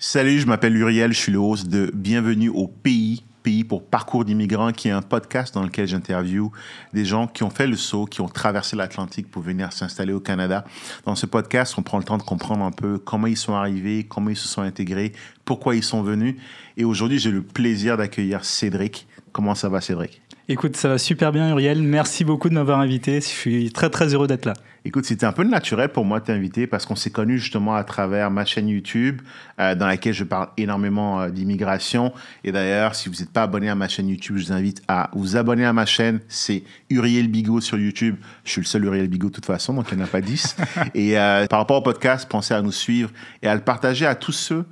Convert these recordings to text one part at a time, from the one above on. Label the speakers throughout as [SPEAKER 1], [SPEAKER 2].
[SPEAKER 1] Salut, je m'appelle Uriel, je suis le host de Bienvenue au pays pour Parcours d'immigrants, qui est un podcast dans lequel j'interviewe des gens qui ont fait le saut, qui ont traversé l'Atlantique pour venir s'installer au Canada. Dans ce podcast, on prend le temps de comprendre un peu comment ils sont arrivés, comment ils se sont intégrés, pourquoi ils sont venus. Et aujourd'hui, j'ai le plaisir d'accueillir Cédric. Comment ça va, Cédric?
[SPEAKER 2] Écoute, ça va super bien, Uriel. Merci beaucoup de m'avoir invité. Je suis très, très heureux d'être là.
[SPEAKER 1] Écoute, c'était un peu naturel pour moi de t'inviter parce qu'on s'est connus justement à travers ma chaîne YouTube dans laquelle je parle énormément d'immigration. Et d'ailleurs, si vous n'êtes pas abonné à ma chaîne YouTube, je vous invite à vous abonner à ma chaîne. C'est Uriel Bigot sur YouTube. Je suis le seul Uriel Bigot de toute façon, donc il n'y en a pas 10. Et par rapport au podcast, pensez à nous suivre et à le partager à tous ceux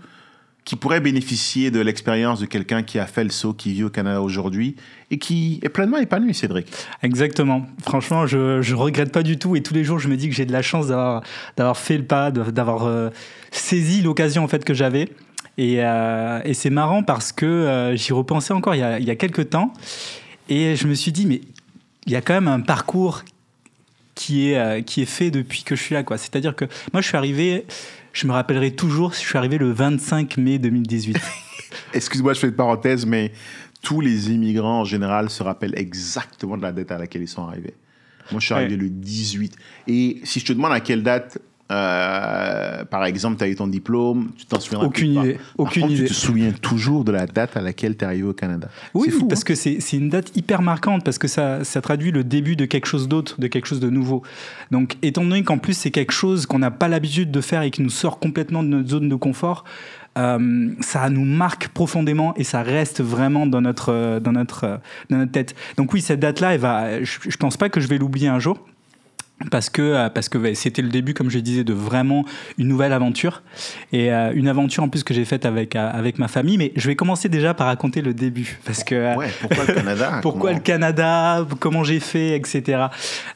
[SPEAKER 1] qui pourraient bénéficier de l'expérience de quelqu'un qui a fait le saut, qui vit au Canada aujourd'hui et qui est pleinement épanoui, Cédric.
[SPEAKER 2] Exactement. Franchement, je regrette pas du tout et tous les jours, je me dis que j'ai de la chance d'avoir fait le pas, d'avoir saisi l'occasion en fait que j'avais. Et c'est marrant parce que j'y repensais encore il y a quelques temps et je me suis dit, mais il y a quand même un parcours qui est fait depuis que je suis là, quoi. C'est-à-dire que moi, je suis arrivé... Je me rappellerai toujours, je suis arrivé le 25 mai 2018.
[SPEAKER 1] Excuse-moi, je fais une parenthèse, mais tous les immigrants en général se rappellent exactement de la date à laquelle ils sont arrivés. Moi, je suis arrivé le 18. Et si je te demande à quelle date, par exemple, tu as eu ton diplôme, tu t'en souviens
[SPEAKER 2] Aucune idée. Aucune idée.
[SPEAKER 1] Tu te souviens toujours de la date à laquelle tu es arrivé au Canada.
[SPEAKER 2] Oui,
[SPEAKER 1] c'est fou,
[SPEAKER 2] parce que c'est une date hyper marquante, parce que ça traduit le début de quelque chose d'autre, de quelque chose de nouveau. Donc, étant donné qu'en plus, c'est quelque chose qu'on n'a pas l'habitude de faire et qui nous sort complètement de notre zone de confort, ça nous marque profondément et ça reste vraiment dans notre tête. Donc oui, cette date-là, je pense pas que je vais l'oublier un jour. Parce que c'était le début, comme je disais, de vraiment une nouvelle aventure. Et une aventure en plus que j'ai faite avec ma famille. Mais je vais commencer déjà par raconter le début. Parce que,
[SPEAKER 1] pourquoi le Canada?
[SPEAKER 2] Pourquoi le Canada? Comment j'ai fait, etc.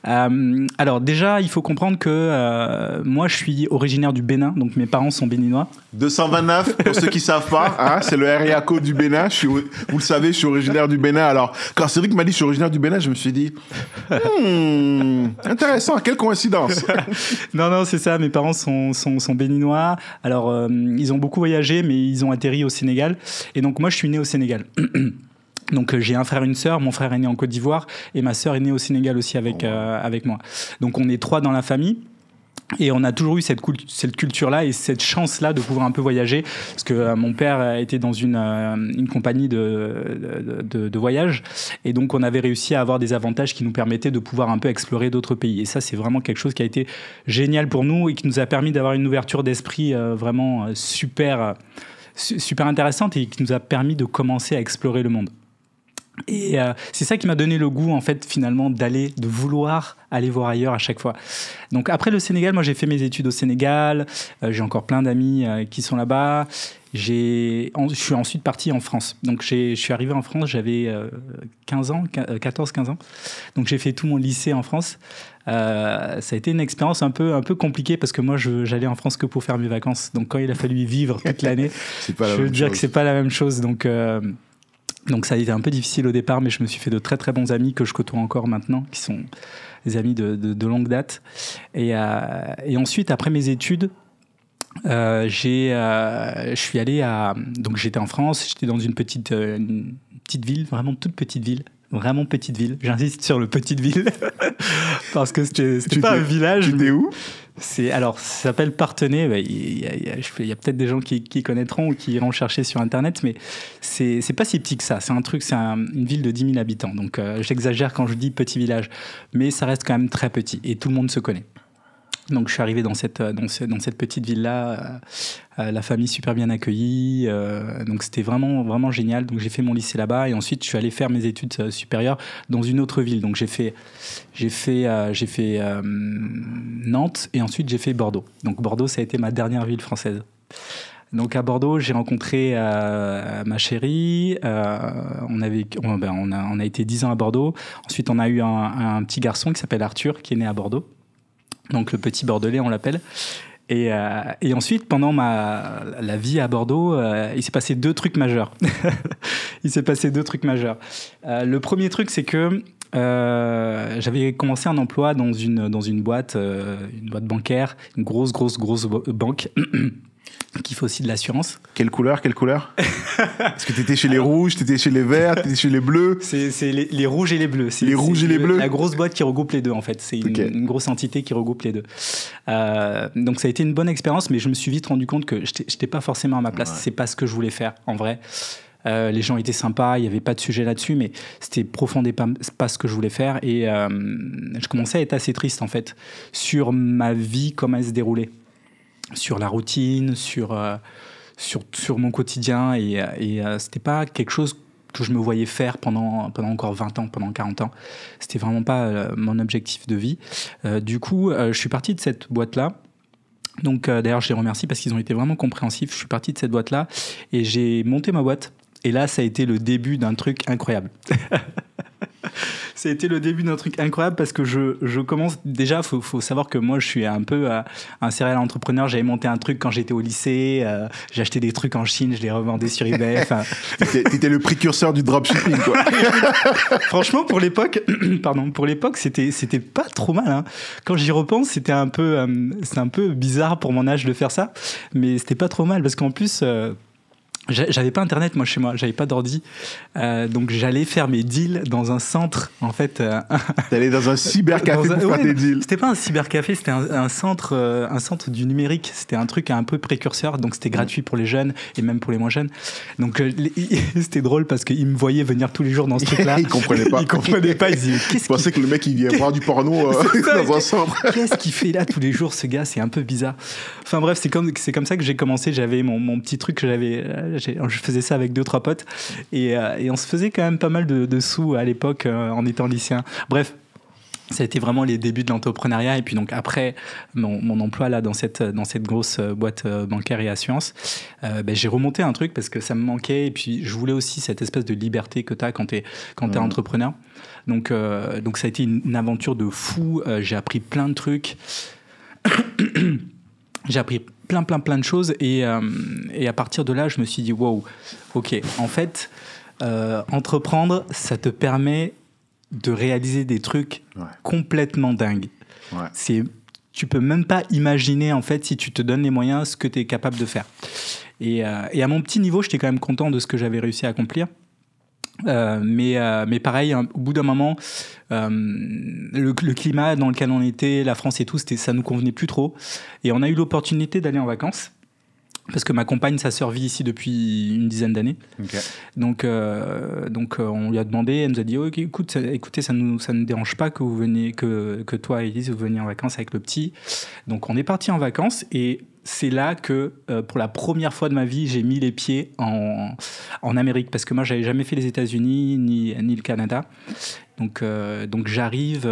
[SPEAKER 2] Alors déjà, il faut comprendre que moi, je suis originaire du Bénin. Donc mes parents sont béninois.
[SPEAKER 1] 229, pour ceux qui ne savent pas, hein, c'est le area code du Bénin. Vous le savez, je suis originaire du Bénin. Alors, quand Cédric m'a dit je suis originaire du Bénin, je me suis dit, intéressant. Quelle coïncidence.
[SPEAKER 2] Non, c'est ça. Mes parents sont béninois. Alors, ils ont beaucoup voyagé, mais ils ont atterri au Sénégal. Et donc, moi, je suis né au Sénégal. Donc, j'ai un frère et une sœur. Mon frère est né en Côte d'Ivoire et ma sœur est née au Sénégal aussi avec moi. Donc, on est 3 dans la famille. Et on a toujours eu cette culture-là et cette chance-là de pouvoir un peu voyager, parce que mon père était dans une compagnie de voyage, et donc on avait réussi à avoir des avantages qui nous permettaient de pouvoir un peu explorer d'autres pays. Et ça, c'est vraiment quelque chose qui a été génial pour nous et qui nous a permis d'avoir une ouverture d'esprit vraiment super intéressante et qui nous a permis de commencer à explorer le monde. Et c'est ça qui m'a donné le goût, en fait, finalement, de vouloir aller voir ailleurs à chaque fois. Donc, après le Sénégal, moi, j'ai fait mes études au Sénégal. J'ai encore plein d'amis qui sont là-bas. Je suis ensuite parti en France. Donc, je suis arrivé en France, j'avais 14-15 ans. Donc, j'ai fait tout mon lycée en France. Ça a été une expérience un peu compliquée parce que moi, j'allais en France que pour faire mes vacances. Donc, quand il a fallu y vivre toute l'année, je veux dire que c'est pas la même chose. Donc ça a été un peu difficile au départ, mais je me suis fait de très très bons amis que je côtoie encore maintenant, qui sont des amis de longue date. Et ensuite, après mes études, je suis allé donc j'étais en France, j'étais dans une petite ville, vraiment toute petite ville. Vraiment petite ville. J'insiste sur le petite ville parce que c'était pas un village.
[SPEAKER 1] Tu étais où?
[SPEAKER 2] Alors, ça s'appelle Parthenay. Il y a peut-être des gens qui connaîtront ou qui iront chercher sur Internet, mais c'est pas si petit que ça. C'est une ville de 10 000 habitants. Donc, j'exagère quand je dis petit village, mais ça reste quand même très petit et tout le monde se connaît. Donc, je suis arrivé dans cette petite ville-là, la famille super bien accueillie. Donc, c'était vraiment, vraiment génial. Donc, j'ai fait mon lycée là-bas et ensuite, je suis allé faire mes études supérieures dans une autre ville. Donc, j'ai fait Nantes et ensuite, j'ai fait Bordeaux. Donc, Bordeaux, ça a été ma dernière ville française. Donc, à Bordeaux, j'ai rencontré ma chérie. On a été 10 ans à Bordeaux. Ensuite, on a eu un petit garçon qui s'appelle Arthur, qui est né à Bordeaux. Donc le petit Bordelais, on l'appelle. Et ensuite, pendant la vie à Bordeaux, il s'est passé 2 trucs majeurs. Le premier truc, c'est que j'avais commencé un emploi dans une boîte bancaire, une grosse banque. qu'il faut aussi de l'assurance.
[SPEAKER 1] Quelle couleur Est-ce que tu étais chez les rouges, tu étais chez les verts, tu étais chez les bleus?
[SPEAKER 2] C'est les rouges et les bleus.
[SPEAKER 1] Les rouges et les bleus.
[SPEAKER 2] La grosse boîte qui regroupe les deux, en fait. C'est une grosse entité qui regroupe les deux. Donc ça a été une bonne expérience, mais je me suis vite rendu compte que je n'étais pas forcément à ma place. C'est pas ce que je voulais faire, en vrai. Les gens étaient sympas, il n'y avait pas de sujet là-dessus, mais c'était profondément pas ce que je voulais faire. Et je commençais à être assez triste, en fait, sur ma vie, comment elle se déroulait. Sur la routine, sur mon quotidien. Et c'était pas quelque chose que je me voyais faire pendant encore 20 ans, pendant 40 ans. C'était vraiment pas mon objectif de vie. Du coup, je suis parti de cette boîte-là. Donc, d'ailleurs, je les remercie parce qu'ils ont été vraiment compréhensifs. Je suis parti de cette boîte-là et j'ai monté ma boîte. Et là, ça a été le début d'un truc incroyable. Ça a été le début d'un truc incroyable parce que je commence... Déjà, faut savoir que moi, je suis un peu un serial entrepreneur. J'avais monté un truc quand j'étais au lycée. J'ai acheté des trucs en Chine, je les revendais sur eBay.
[SPEAKER 1] T'étais le précurseur du dropshipping, quoi.
[SPEAKER 2] Franchement, pour l'époque, c'était pas trop mal. Hein. Quand j'y repense, c'est un peu bizarre pour mon âge de faire ça. Mais c'était pas trop mal parce qu'en plus... j'avais pas internet moi chez moi, j'avais pas d'ordi, donc j'allais faire mes deals dans un centre en fait.
[SPEAKER 1] T'allais dans un cybercafé pour faire tes deals.
[SPEAKER 2] C'était pas un cybercafé, c'était un centre du numérique. C'était un truc un peu précurseur, donc c'était gratuit pour les jeunes et même pour les moins jeunes. Donc c'était drôle parce qu'ils me voyaient venir tous les jours dans ce truc-là.
[SPEAKER 1] Ils comprenaient pas.
[SPEAKER 2] Ils disaient
[SPEAKER 1] je pensais que le mec il vient voir du porno dans un centre.
[SPEAKER 2] Qu'est-ce qu'il fait là tous les jours ce gars? C'est un peu bizarre. Enfin bref, c'est comme ça que j'ai commencé. J'avais mon petit truc que je faisais ça avec 2-3 potes et on se faisait quand même pas mal de sous à l'époque en étant lycéen. Bref, ça a été vraiment les débuts de l'entrepreneuriat. Et puis donc après mon emploi là dans cette grosse boîte bancaire et assurance, j'ai remonté un truc parce que ça me manquait et puis je voulais aussi cette espèce de liberté que tu as quand t'es entrepreneur. Donc ça a été une aventure de fou. J'ai appris plein de trucs. J'ai appris plein de choses et à partir de là, je me suis dit wow, ok, en fait, entreprendre, ça te permet de réaliser des trucs complètement dingues. Ouais. Tu peux même pas imaginer en fait si tu te donnes les moyens ce que tu es capable de faire. Et à mon petit niveau, j'étais quand même content de ce que j'avais réussi à accomplir. Mais pareil, au bout d'un moment, le climat dans lequel on était, la France et tout, ça nous convenait plus trop. Et on a eu l'opportunité d'aller en vacances. Parce que ma compagne, sa sœur vit ici depuis une dizaine d'années. Okay. Donc, on lui a demandé, elle nous a dit oh, écoutez, ça ne dérange pas que vous veniez, que toi et Elise, vous veniez en vacances avec le petit. Donc on est parti en vacances et c'est là que, pour la première fois de ma vie, j'ai mis les pieds en Amérique. Parce que moi, j'avais jamais fait les États-Unis ni le Canada. Donc j'arrive,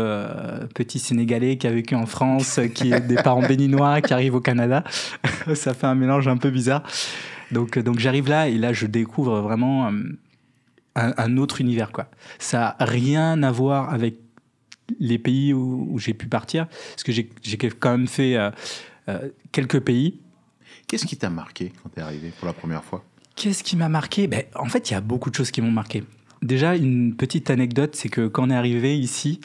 [SPEAKER 2] petit Sénégalais qui a vécu en France, qui est des parents béninois, qui arrive au Canada. Ça fait un mélange un peu bizarre. Donc j'arrive là et là, je découvre vraiment un autre univers, quoi. Ça n'a rien à voir avec les pays où j'ai pu partir. Parce que j'ai quand même fait... quelques pays.
[SPEAKER 1] Qu'est-ce qui t'a marqué quand t'es arrivé pour la première fois?
[SPEAKER 2] Qu'est-ce qui m'a marqué? En fait, il y a beaucoup de choses qui m'ont marqué. Déjà, une petite anecdote, c'est que quand on est arrivé ici,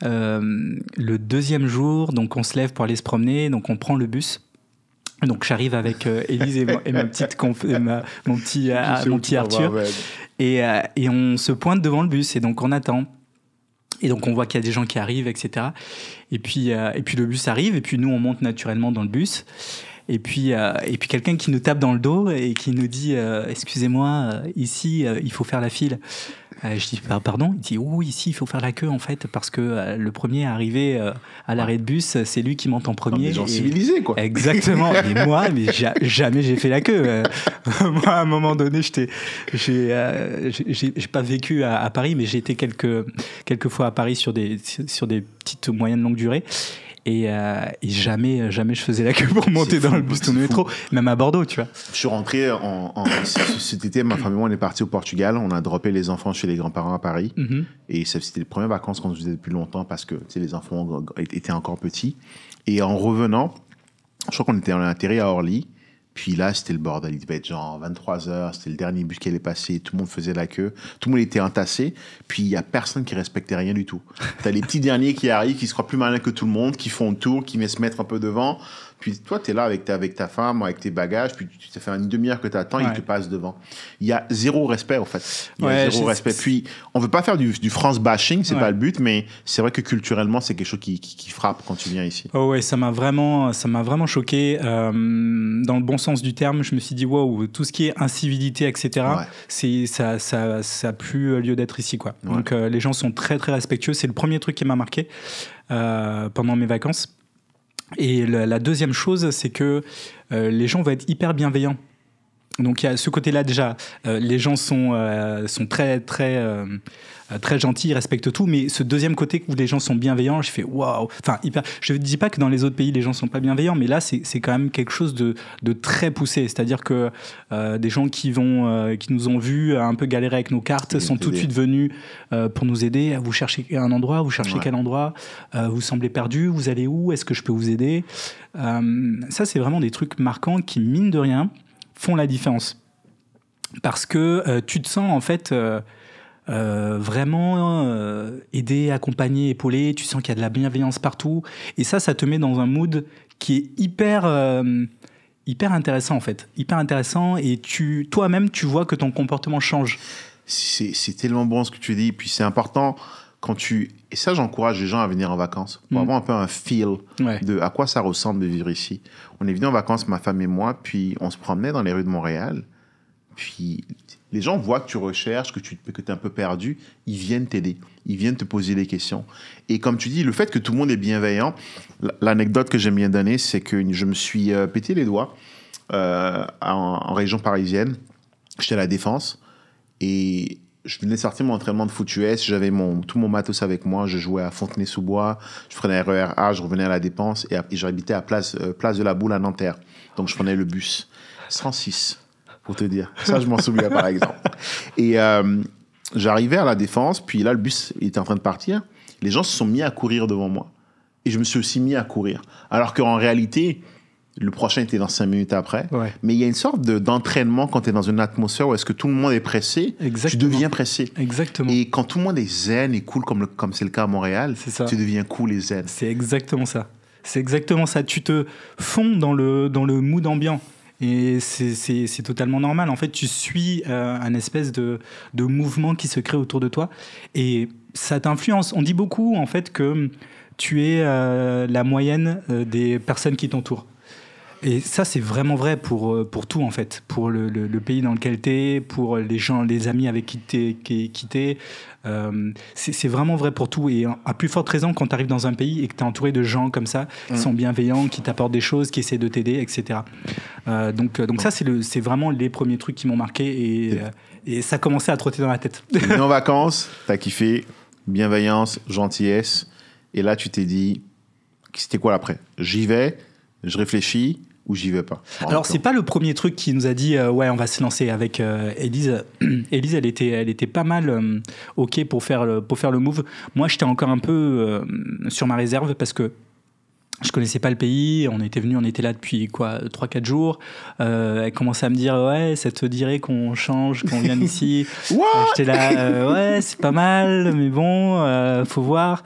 [SPEAKER 2] le deuxième jour, donc on se lève pour aller se promener, donc on prend le bus. Donc j'arrive avec Élise et mon petit Arthur, et on se pointe devant le bus et donc on attend. Et donc, on voit qu'il y a des gens qui arrivent, etc. Et puis le bus arrive, et puis nous, on monte naturellement dans le bus. Et puis quelqu'un qui nous tape dans le dos et qui nous dit « Excusez-moi, ici, il faut faire la file. » Je dis « Pardon ?» Il dit « Oui, ici, il faut faire la queue, en fait, parce que le premier à arriver à l'arrêt de bus, c'est lui qui monte en premier. »
[SPEAKER 1] Des gens civilisés, quoi.
[SPEAKER 2] Exactement. Et moi, mais jamais j'ai fait la queue. Moi, à un moment donné, j'ai pas vécu à Paris, mais j'ai été quelques fois à Paris sur des petites moyennes longues durées. Et jamais je faisais la queue pour monter dans le bus ou le métro, même à Bordeaux, tu vois.
[SPEAKER 1] Je suis rentré cet été, ma famille et moi, on est parti au Portugal, on a droppé les enfants chez les grands-parents à Paris, et c'était les premières vacances qu'on faisait depuis longtemps parce que les enfants étaient encore petits. Et en revenant, je crois qu'on a atterri à Orly. Puis là, c'était le bordel. Il devait être genre 23h, c'était le dernier bus qui allait passer, tout le monde faisait la queue, tout le monde était entassé, puis il n'y a personne qui respectait rien du tout. T'as les petits derniers qui arrivent, qui se croient plus malins que tout le monde, qui font le tour, qui viennent se mettre un peu devant, Puis toi, tu es là avec ta femme, avec tes bagages, puis tu t'es fait une demi-heure que tu attends, il te passe devant. Il y a zéro respect, en fait. Il y a zéro respect. Puis, on veut pas faire du France bashing, c'est pas le but, mais c'est vrai que culturellement, c'est quelque chose qui frappe quand tu viens ici.
[SPEAKER 2] Oh ouais, ça m'a vraiment choqué. Dans le bon sens du terme, je me suis dit, wow, tout ce qui est incivilité, etc., ça a plus lieu d'être ici, quoi. Ouais. Donc, les gens sont très, très respectueux. C'est le premier truc qui m'a marqué pendant mes vacances. Et la deuxième chose, c'est que les gens vont être hyper bienveillants. Donc il y a ce côté-là déjà, les gens sont très très très gentils, ils respectent tout, mais ce deuxième côté où les gens sont bienveillants, je fais waouh. Enfin hyper. Je ne dis pas que dans les autres pays les gens sont pas bienveillants, mais là c'est quand même quelque chose de très poussé. C'est-à-dire que des gens qui nous ont vus un peu galérer avec nos cartes sont tout de suite venus pour nous aider. Vous cherchez un endroit, vous cherchez quel endroit, vous semblez perdu, vous allez où, est-ce que je peux vous aider? Ça c'est vraiment des trucs marquants qui mine de rien font la différence. Parce que tu te sens en fait vraiment aidé, accompagné, épaulé, tu sens qu'il y a de la bienveillance partout, et ça te met dans un mood qui est hyper intéressant en fait, hyper intéressant, et toi-même tu vois que ton comportement change.
[SPEAKER 1] C'est tellement bon ce que tu dis, et puis c'est important et ça j'encourage les gens à venir en vacances pour avoir un peu un feel de à quoi ça ressemble de vivre ici. On est venu en vacances, ma femme et moi, puis on se promenait dans les rues de Montréal, puis les gens voient que tu recherches, que tu es un peu perdu, ils viennent t'aider, ils viennent te poser des questions. Et comme tu dis, le fait que tout le monde est bienveillant, l'anecdote que j'aime bien donner, c'est que je me suis pété les doigts en région parisienne. J'étais à la Défense et je venais de sortir mon entraînement de foot US, j'avais tout mon matos avec moi, je jouais à Fontenay-sous-Bois, je prenais RER A, je revenais à la Défense et j'habitais à Place de la Boule à Nanterre. Donc je prenais le bus 106, pour te dire. Ça, je m'en souviens par exemple. Et j'arrivais à la Défense, puis là, le bus était en train de partir. Les gens se sont mis à courir devant moi. Et je me suis aussi mis à courir. Alors qu'en réalité, le prochain était dans 5 minutes après. Ouais. Mais il y a une sorte d'entraînement quand tu es dans une atmosphère où est-ce que tout le monde est pressé. Exactement. Tu deviens pressé.
[SPEAKER 2] Exactement.
[SPEAKER 1] Et quand tout le monde est zen et cool, comme c'est le cas à Montréal, tu deviens cool et zen.
[SPEAKER 2] C'est exactement ça. C'est exactement ça. Tu te fonds dans le mood ambiant. Et c'est totalement normal. En fait, tu suis un espèce de mouvement qui se crée autour de toi. Et ça t'influence. On dit beaucoup, en fait, que tu es la moyenne des personnes qui t'entourent. Et ça, c'est vraiment vrai pour tout, en fait. Pour le pays dans lequel tu es, pour les gens, les amis avec qui t'es. C'est vraiment vrai pour tout. Et à plus forte raison, quand tu arrives dans un pays et que tu es entouré de gens comme ça, qui sont bienveillants, qui t'apportent des choses, qui essaient de t'aider, etc. Donc ça, c'est vraiment les premiers trucs qui m'ont marqué. Et ça commençait à trotter dans la tête.
[SPEAKER 1] En vacances, tu as kiffé, bienveillance, gentillesse. Et là, tu t'es dit, c'était quoi l'après? J'y vais, je réfléchis, ou j'y vais pas?
[SPEAKER 2] Alors, c'est pas le premier truc qui nous a dit ouais, on va se lancer avec Élise. Élise, elle était pas mal OK pour faire le move. Moi, j'étais encore un peu sur ma réserve parce que je connaissais pas le pays. On était là depuis 3-4 jours. Elle commençait à me dire ouais, ça te dirait qu'on change, qu'on vienne ici. J'étais là ouais, c'est pas mal, mais bon, faut voir.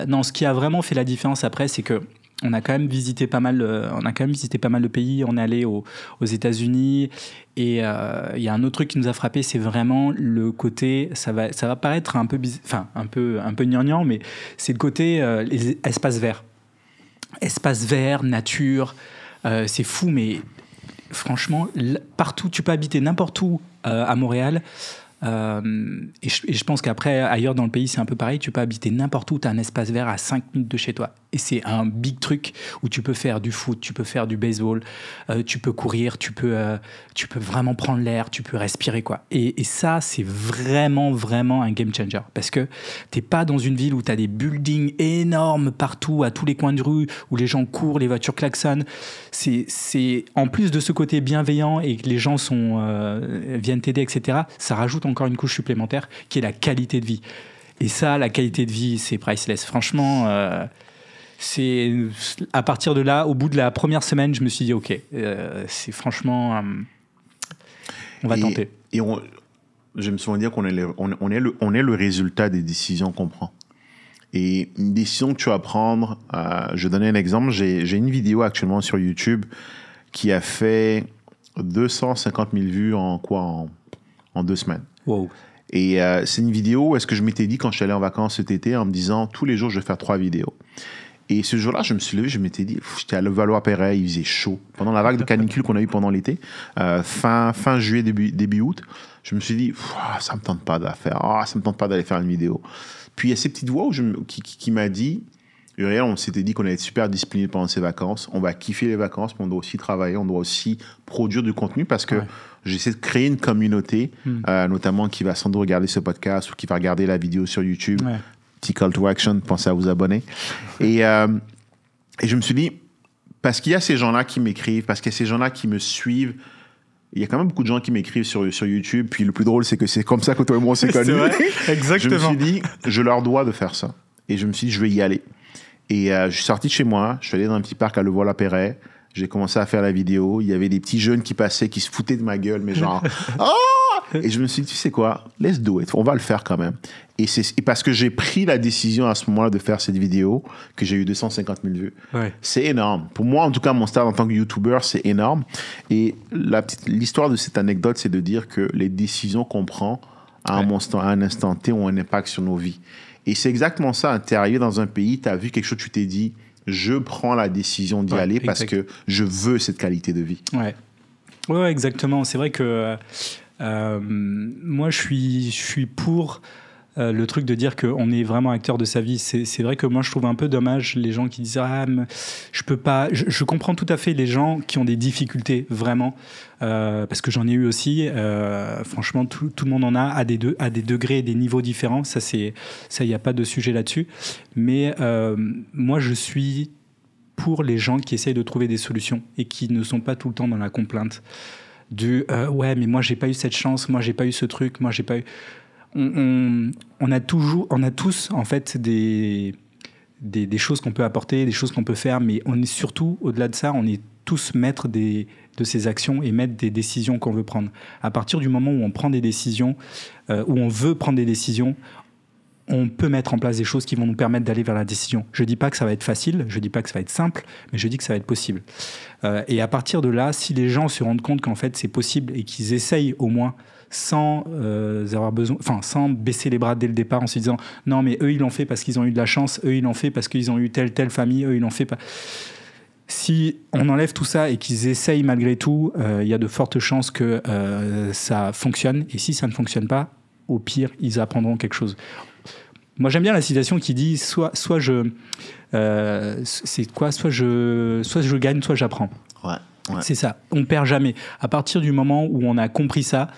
[SPEAKER 2] Non, ce qui a vraiment fait la différence après, c'est que on a quand même visité pas mal de pays. On est allé aux États-Unis, et il y a un autre truc qui nous a frappé, c'est vraiment le côté, ça va paraître un peu un peu gnangnan, mais c'est le côté les espaces verts, nature, c'est fou, mais franchement partout, tu peux habiter n'importe où à Montréal. Et je pense qu'après, ailleurs dans le pays, c'est un peu pareil. Tu peux habiter n'importe où, tu as un espace vert à 5 minutes de chez toi. Et c'est un big truc où tu peux faire du foot, tu peux faire du baseball, tu peux courir, tu peux vraiment prendre l'air, tu peux respirer, quoi. Et ça, c'est vraiment, vraiment un game changer. Parce que t'es pas dans une ville où tu as des buildings énormes partout, à tous les coins de rue, où les gens courent, les voitures klaxonnent. C'est en plus de ce côté bienveillant et que les gens viennent t'aider, etc., ça rajoute encore une couche supplémentaire qui est la qualité de vie. Et ça, la qualité de vie, c'est priceless. Franchement, c'est à partir de là, au bout de la première semaine, je me suis dit ok, c'est franchement, on va tenter.
[SPEAKER 1] Et je me souviens dire qu'on est le résultat des décisions qu'on prend. Et une décision que tu vas prendre, je vais donner un exemple. J'ai une vidéo actuellement sur YouTube qui a fait 250 000 vues en 2 semaines.
[SPEAKER 2] Wow.
[SPEAKER 1] Et c'est une vidéo où est-ce que je m'étais dit quand je suis allé en vacances cet été en me disant tous les jours je vais faire 3 vidéos. Et ce jour-là, je me suis levé, je m'étais dit, j'étais à Levallois-Perret, il faisait chaud. Pendant la vague de canicule qu'on a eu pendant l'été, fin juillet, début août, je me suis dit, ça me tente pas ça me tente pas d'aller faire une vidéo. Puis il y a ces petites voix qui m'a dit, Uriel, on s'était dit qu'on allait être super discipliné pendant ces vacances, on va kiffer les vacances, mais on doit aussi travailler, on doit aussi produire du contenu parce que j'essaie de créer une communauté, notamment qui va sans doute regarder ce podcast ou qui va regarder la vidéo sur YouTube. Ouais. Petit call to action, pensez à vous abonner. Et je me suis dit, parce qu'il y a ces gens-là qui m'écrivent, parce qu'il y a ces gens-là qui me suivent, il y a quand même beaucoup de gens qui m'écrivent sur YouTube, puis le plus drôle, c'est que c'est comme ça que toi et moi on s'est connus.
[SPEAKER 2] Exactement.
[SPEAKER 1] Je me suis dit, je leur dois de faire ça. Et je me suis dit, je vais y aller. Et je suis sorti de chez moi, je suis allé dans un petit parc à Levallois-Perret, j'ai commencé à faire la vidéo, il y avait des petits jeunes qui passaient, qui se foutaient de ma gueule, mais genre, Et je me suis dit, tu sais quoi, let's do it, on va le faire quand même. Et parce que j'ai pris la décision à ce moment-là de faire cette vidéo, que j'ai eu 250 000 vues. Ouais. C'est énorme. Pour moi, en tout cas, mon start en tant que YouTuber, c'est énorme. Et l'histoire de cette anecdote, c'est de dire que les décisions qu'on prend à un instant T ont un impact sur nos vies. Et c'est exactement ça. Tu es arrivé dans un pays, tu as vu quelque chose, tu t'es dit, je prends la décision d'y aller parce que je veux cette qualité de vie.
[SPEAKER 2] Ouais, exactement. C'est vrai que moi, je suis pour le truc de dire qu'on est vraiment acteur de sa vie. C'est vrai que moi, je trouve un peu dommage les gens qui disent « Ah, je peux pas… » Je comprends tout à fait les gens qui ont des difficultés, vraiment, parce que j'en ai eu aussi. Franchement, tout le monde en a à des degrés et des niveaux différents. Ça, il n'y a pas de sujet là-dessus. Mais moi, je suis pour les gens qui essayent de trouver des solutions et qui ne sont pas tout le temps dans la complainte ouais, mais moi, j'ai pas eu cette chance, moi, j'ai pas eu ce truc, moi, j'ai pas eu… On a tous en fait des choses qu'on peut apporter, des choses qu'on peut faire, mais on est surtout, au-delà de ça, on est tous maîtres de ces actions et maîtres des décisions qu'on veut prendre. À partir du moment où on prend des décisions, où on veut prendre des décisions, on peut mettre en place des choses qui vont nous permettre d'aller vers la décision. Je dis pas que ça va être facile, je dis pas que ça va être simple, mais je dis que ça va être possible. Et à partir de là, si les gens se rendent compte qu'en fait c'est possible et qu'ils essayent au moins sans avoir besoin, enfin sans baisser les bras dès le départ en se disant non mais eux ils l'ont fait parce qu'ils ont eu de la chance, eux ils l'ont fait parce qu'ils ont eu telle famille, eux ils l'ont fait pas. Si on enlève tout ça et qu'ils essayent malgré tout, il y a de fortes chances que ça fonctionne. Et si ça ne fonctionne pas, au pire ils apprendront quelque chose. Moi j'aime bien la citation qui dit soit je gagne, soit j'apprends.
[SPEAKER 1] Ouais.
[SPEAKER 2] C'est ça. On perd jamais. À partir du moment où on a compris ça,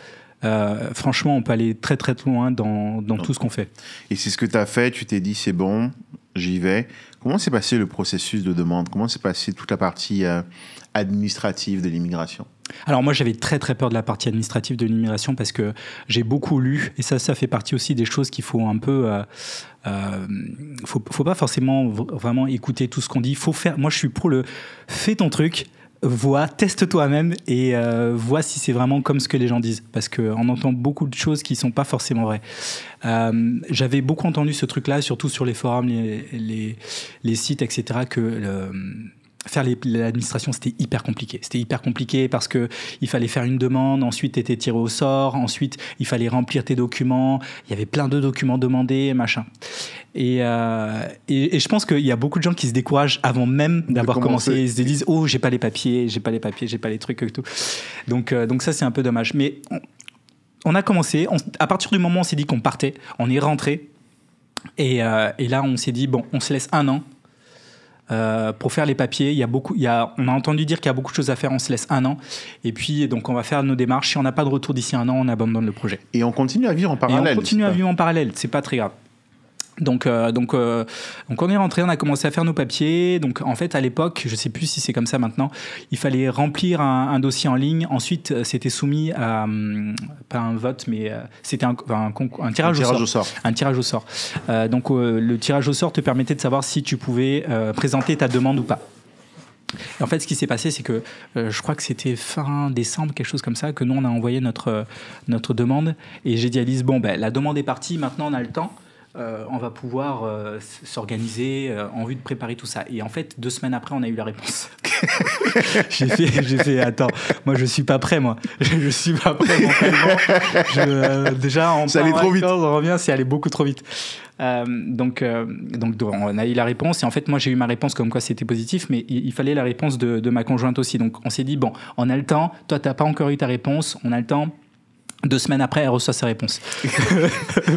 [SPEAKER 2] franchement, on peut aller très très loin dans tout ce qu'on fait.
[SPEAKER 1] Et c'est ce que tu as fait, tu t'es dit c'est bon, j'y vais. Comment s'est passé le processus de demande? Comment s'est passée toute la partie administrative de l'immigration?
[SPEAKER 2] Alors moi j'avais très très peur de la partie administrative de l'immigration parce que j'ai beaucoup lu et ça fait partie aussi des choses qu'il faut un peu faut pas forcément vraiment écouter tout ce qu'on dit. Faut faire. Moi je suis pour fais ton truc. Teste toi-même et vois si c'est vraiment comme ce que les gens disent, parce qu'on entend beaucoup de choses qui sont pas forcément vraies. J'avais beaucoup entendu ce truc-là, surtout sur les forums, les sites, etc., que faire l'administration, c'était hyper compliqué. C'était hyper compliqué parce que il fallait faire une demande, ensuite t'étais tiré au sort, ensuite il fallait remplir tes documents, il y avait plein de documents demandés, machin. Et je pense qu'il y a beaucoup de gens qui se découragent avant même d'avoir commencé. Ils se disent oh j'ai pas les papiers, j'ai pas les trucs et tout. Donc ça c'est un peu dommage. Mais on a commencé. À partir du moment où on s'est dit qu'on partait, on est rentré. Et là on s'est dit bon on se laisse 1 an. Pour faire les papiers, on a entendu dire qu'il y a beaucoup de choses à faire, on se laisse 1 an et puis donc on va faire nos démarches. Si on n'a pas de retour d'ici 1 an, on abandonne le projet.
[SPEAKER 1] Et on continue à vivre en parallèle.
[SPEAKER 2] C'est pas très grave. Donc on est rentré, on a commencé à faire nos papiers. Donc en fait à l'époque, je sais plus si c'est comme ça maintenant, il fallait remplir un dossier en ligne. Ensuite c'était soumis à pas un vote mais c'était un tirage au sort. Un tirage au sort. Donc le tirage au sort te permettait de savoir si tu pouvais présenter ta demande ou pas. Et en fait ce qui s'est passé c'est que je crois que c'était fin décembre, quelque chose comme ça, que nous on a envoyé notre demande et j'ai dit à Lise bon la demande est partie, maintenant on a le temps. on va pouvoir s'organiser en vue de préparer tout ça. Et en fait, 2 semaines après, on a eu la réponse. j'ai fait, attends, moi je suis pas prêt, moi. Je suis pas prêt mentalement. Déjà,
[SPEAKER 1] ça allait trop vite.
[SPEAKER 2] On revient, c'est allé beaucoup trop vite. Donc, on a eu la réponse. Et en fait, moi, j'ai eu ma réponse comme quoi c'était positif, mais il fallait la réponse de ma conjointe aussi. Donc, on s'est dit, bon, on a le temps. Toi, t'as pas encore eu ta réponse. On a le temps. 2 semaines après, elle reçoit sa réponse.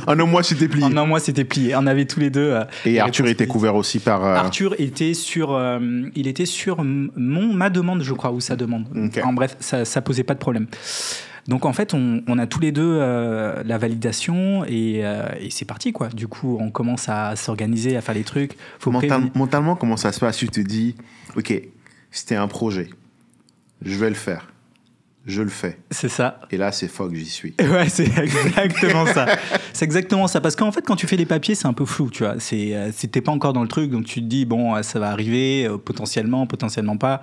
[SPEAKER 1] En un mois, c'était plié.
[SPEAKER 2] En un mois, c'était plié. On avait tous les deux.
[SPEAKER 1] Et Arthur était couvert aussi par.
[SPEAKER 2] Arthur était sur, il était sur ma demande, je crois, ou sa demande.
[SPEAKER 1] Okay.
[SPEAKER 2] En bref, ça posait pas de problème. Donc en fait, on a tous les deux la validation et c'est parti quoi. Du coup, on commence à s'organiser, à faire les trucs.
[SPEAKER 1] Mentalement, comment ça se passe? Tu te dis, ok, c'était un projet, je vais le faire. Je le fais.
[SPEAKER 2] C'est ça.
[SPEAKER 1] Et là, c'est fuck, j'y suis.
[SPEAKER 2] Ouais, c'est exactement ça. C'est exactement ça. Parce qu'en fait, quand tu fais les papiers, c'est un peu flou, tu vois. T'es pas encore dans le truc, donc tu te dis, bon, ça va arriver, potentiellement pas.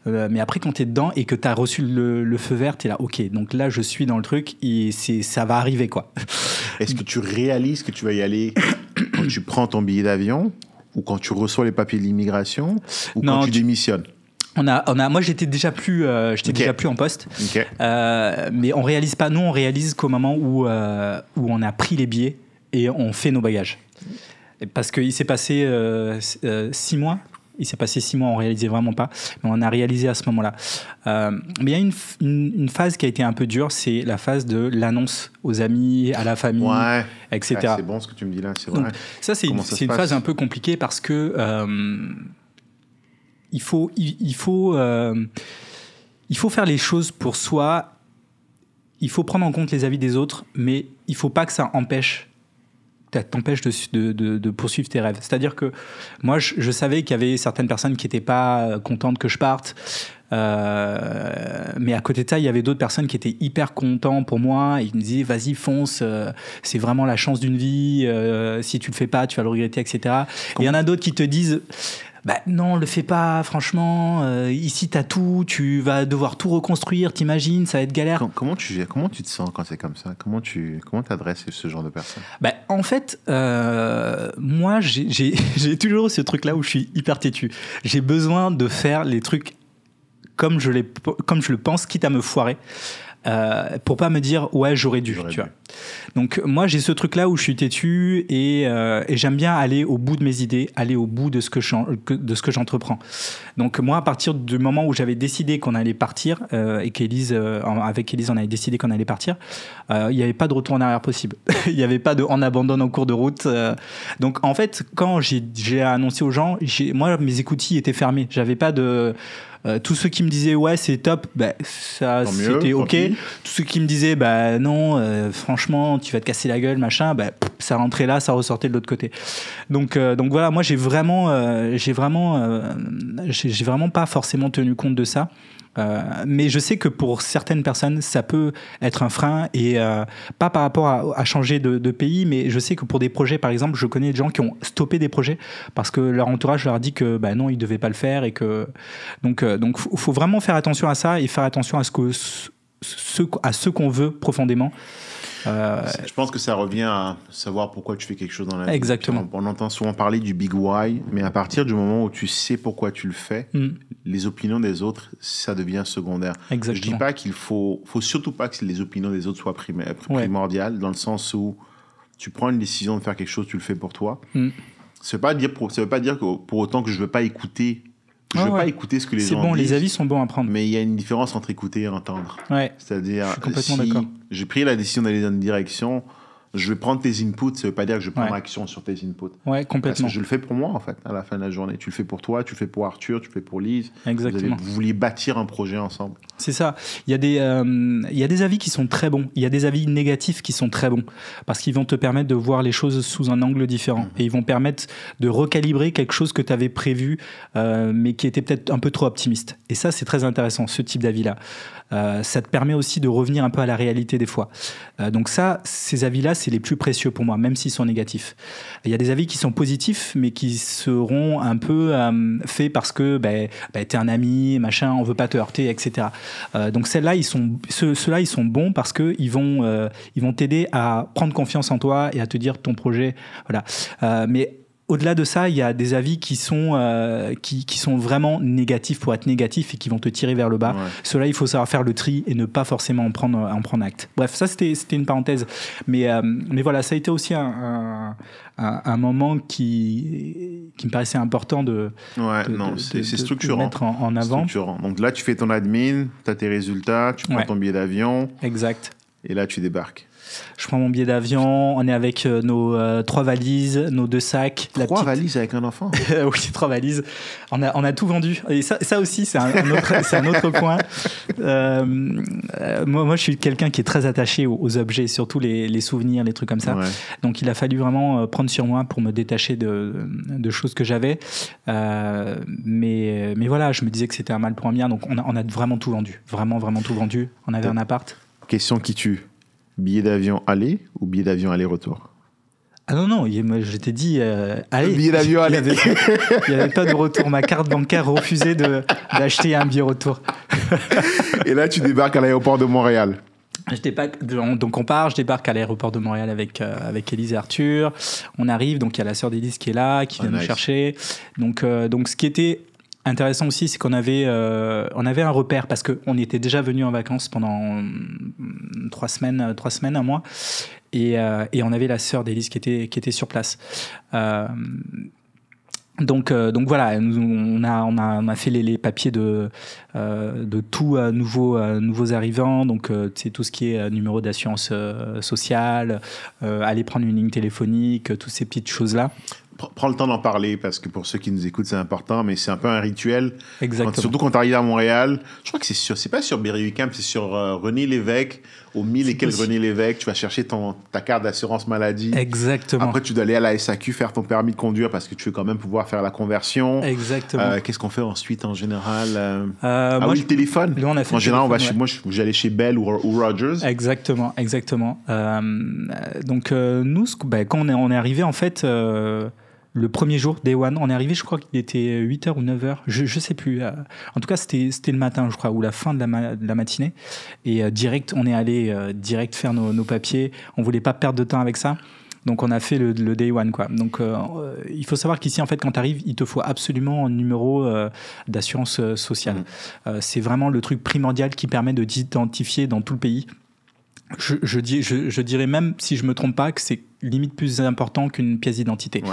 [SPEAKER 2] Mais après, quand t'es dedans et que t'as reçu le feu vert, t'es là, ok, donc là, je suis dans le truc et ça va arriver, quoi.
[SPEAKER 1] Est-ce que tu réalises que tu vas y aller quand tu prends ton billet d'avion ou quand tu reçois les papiers de l'immigration ou quand tu démissionnes?
[SPEAKER 2] Moi, j'étais déjà plus en poste.
[SPEAKER 1] Okay.
[SPEAKER 2] Mais on réalise pas. Nous, on réalise qu'au moment où on a pris les billets et on fait nos bagages. Parce qu'il s'est passé 6 mois. Il s'est passé 6 mois, on réalisait vraiment pas. Mais on a réalisé à ce moment-là. Mais il y a une phase qui a été un peu dure, c'est la phase de l'annonce aux amis, à la famille, etc.
[SPEAKER 1] Ouais, c'est bon ce que tu me dis là, c'est vrai.
[SPEAKER 2] Donc, ça, c'est une phase un peu compliquée parce que il faut faire les choses pour soi. Il faut prendre en compte les avis des autres, mais il faut pas que ça t'empêche de poursuivre tes rêves. C'est-à-dire que moi, je savais qu'il y avait certaines personnes qui n'étaient pas contentes que je parte. Mais à côté de ça, il y avait d'autres personnes qui étaient hyper contents pour moi. Ils me disaient, vas-y, fonce, c'est vraiment la chance d'une vie. Si tu le fais pas, tu vas le regretter, etc. Et il y en a d'autres qui te disent... Bah non, le fais pas, franchement. Ici, t'as tout, tu vas devoir tout reconstruire, t'imagines, ça va être galère.
[SPEAKER 1] Comment tu te sens quand c'est comme ça? Comment t'adresses ce genre de personnes?
[SPEAKER 2] Bah, en fait, moi, j'ai toujours ce truc-là où je suis hyper têtu. J'ai besoin de faire les trucs comme je le pense, quitte à me foirer. Pour pas me dire ouais j'aurais dû, tu vois. Donc moi j'ai ce truc là où je suis têtu et j'aime bien aller au bout de mes idées, aller au bout de ce que j'entreprends. Donc moi à partir du moment où j'avais décidé qu'on allait partir et qu'Élise avec Élise on avait décidé qu'on allait partir, il n'y avait pas de retour en arrière possible. Il n'y avait pas de on abandonne en cours de route. Donc en fait quand j'ai annoncé aux gens, moi mes écoutilles étaient fermées. J'avais pas de tous ceux qui me disaient ouais c'est top, bah, ça c'était ok. Tous ceux qui me disaient bah non franchement tu vas te casser la gueule machin, bah, ça rentrait là, ça ressortait de l'autre côté. Donc voilà, moi j'ai vraiment pas forcément tenu compte de ça. Mais je sais que pour certaines personnes ça peut être un frein et pas par rapport à changer de pays, mais je sais que pour des projets par exemple, je connais des gens qui ont stoppé des projets parce que leur entourage leur a dit que bah non ils devaient pas le faire et que donc faut vraiment faire attention à ça et faire attention à ce qu'on veut profondément.
[SPEAKER 1] Je pense que ça revient à savoir pourquoi tu fais quelque chose dans la vie.
[SPEAKER 2] Exactement.
[SPEAKER 1] On entend souvent parler du big why, mais à partir du moment où tu sais pourquoi tu le fais, les opinions des autres, ça devient secondaire.
[SPEAKER 2] Exactement.
[SPEAKER 1] Je dis pas qu'il faut surtout pas que les opinions des autres soient primordiales, dans le sens où tu prends une décision de faire quelque chose, tu le fais pour toi. Ça veut pas dire que pour autant que je veux pas écouter. Je ne veux pas écouter ce que les gens disent.
[SPEAKER 2] C'est bon, les avis sont bons à prendre.
[SPEAKER 1] Mais il y a une différence entre écouter et entendre.
[SPEAKER 2] Ouais.
[SPEAKER 1] C'est-à-dire,
[SPEAKER 2] je suis complètement d'accord.
[SPEAKER 1] J'ai pris la décision d'aller dans une direction, je vais prendre tes inputs, ça ne veut pas dire que je vais prendre action sur tes inputs.
[SPEAKER 2] Ouais, complètement.
[SPEAKER 1] Parce que je le fais pour moi, en fait, à la fin de la journée. Tu le fais pour toi, tu le fais pour Arthur, tu le fais pour Lise.
[SPEAKER 2] Exactement.
[SPEAKER 1] Vous vouliez bâtir un projet ensemble.
[SPEAKER 2] C'est ça. Il y a des avis qui sont très bons. Il y a des avis négatifs qui sont très bons. Parce qu'ils vont te permettre de voir les choses sous un angle différent. Et ils vont permettre de recalibrer quelque chose que tu avais prévu, mais qui était peut-être un peu trop optimiste. Et ça, c'est très intéressant, ce type d'avis-là. Ça te permet aussi de revenir un peu à la réalité des fois. Donc ça, ces avis-là, c'est les plus précieux pour moi, même s'ils sont négatifs. Il y a des avis qui sont positifs, mais qui seront un peu faits parce que t'es un ami, machin, on veut pas te heurter, etc. Donc ceux-là, ils sont bons parce que ils vont t'aider à prendre confiance en toi et à te dire ton projet, voilà. Mais au-delà de ça, il y a des avis qui sont vraiment négatifs pour être négatifs et qui vont te tirer vers le bas. Ouais. Ceux-là, il faut savoir faire le tri et ne pas forcément en prendre acte. Bref, ça, c'était une parenthèse. Mais voilà, ça a été aussi un moment qui me paraissait important de mettre en avant.
[SPEAKER 1] Structurant. Donc là, tu fais ton admin, tu as tes résultats, tu prends ton billet d'avion.
[SPEAKER 2] Exact.
[SPEAKER 1] Et là, tu débarques.
[SPEAKER 2] Je prends mon billet d'avion, on est avec nos 3 valises, nos 2 sacs.
[SPEAKER 1] 3 valises avec un enfant.
[SPEAKER 2] Oui, 3 valises. On a tout vendu. Et ça aussi, c'est un autre point. Moi, je suis quelqu'un qui est très attaché aux objets, surtout les souvenirs, les trucs comme ça. Ouais. Donc, il a fallu vraiment prendre sur moi pour me détacher de choses que j'avais. Mais voilà, je me disais que c'était un mal pour un bien. Donc, on a vraiment tout vendu. Vraiment, vraiment tout vendu. On avait un appart.
[SPEAKER 1] Question qui tue. Billet d'avion aller ou billet d'avion aller-retour?
[SPEAKER 2] Ah non, je t'ai dit aller.
[SPEAKER 1] Billet d'avion aller.
[SPEAKER 2] Il n'y avait pas de retour. Ma carte bancaire refusait d'acheter un billet retour.
[SPEAKER 1] Et là, tu débarques à l'aéroport de Montréal.
[SPEAKER 2] Donc on part, je débarque à l'aéroport de Montréal avec Élise et Arthur. On arrive, donc il y a la sœur d'Élise qui est là, qui vient nous chercher. Donc ce qui était intéressant aussi, c'est qu'on avait un repère parce qu'on était déjà venus en vacances pendant 3 semaines, un mois, et on avait la sœur d'Élise qui était sur place. Donc voilà, on a fait les papiers de tout nouveaux arrivants, donc c'est tout ce qui est numéro d'assurance sociale, aller prendre une ligne téléphonique, toutes ces petites choses-là.
[SPEAKER 1] Prends le temps d'en parler parce que pour ceux qui nous écoutent, c'est important, mais c'est un peu un rituel.
[SPEAKER 2] Exactement.
[SPEAKER 1] Surtout quand tu arrives à Montréal. Je crois que c'est pas sur Berry-UQAM, c'est sur René Lévesque, au 1000 et quelques René Lévesque. Tu vas chercher ta carte d'assurance maladie.
[SPEAKER 2] Exactement.
[SPEAKER 1] Après, tu dois aller à la SAQ faire ton permis de conduire parce que tu veux quand même pouvoir faire la conversion.
[SPEAKER 2] Exactement.
[SPEAKER 1] Qu'est-ce qu'on fait ensuite en général? Le téléphone.
[SPEAKER 2] Nous, on a fait
[SPEAKER 1] en général, moi, j'allais chez Bell ou Rogers.
[SPEAKER 2] Exactement. Donc, nous, quand on est arrivé, en fait... le premier jour, Day One, on est arrivé, je crois qu'il était 8h ou 9h, je sais plus. En tout cas, c'était le matin, je crois, ou la fin de la matinée. Et on est allé direct faire nos papiers. On voulait pas perdre de temps avec ça. Donc, on a fait le Day One, quoi. Donc, il faut savoir qu'ici, en fait, quand tu arrives, il te faut absolument un numéro d'assurance sociale. C'est vraiment le truc primordial qui permet de t'identifier dans tout le pays. Je dirais même, si je me trompe pas, que c'est limite plus important qu'une pièce d'identité.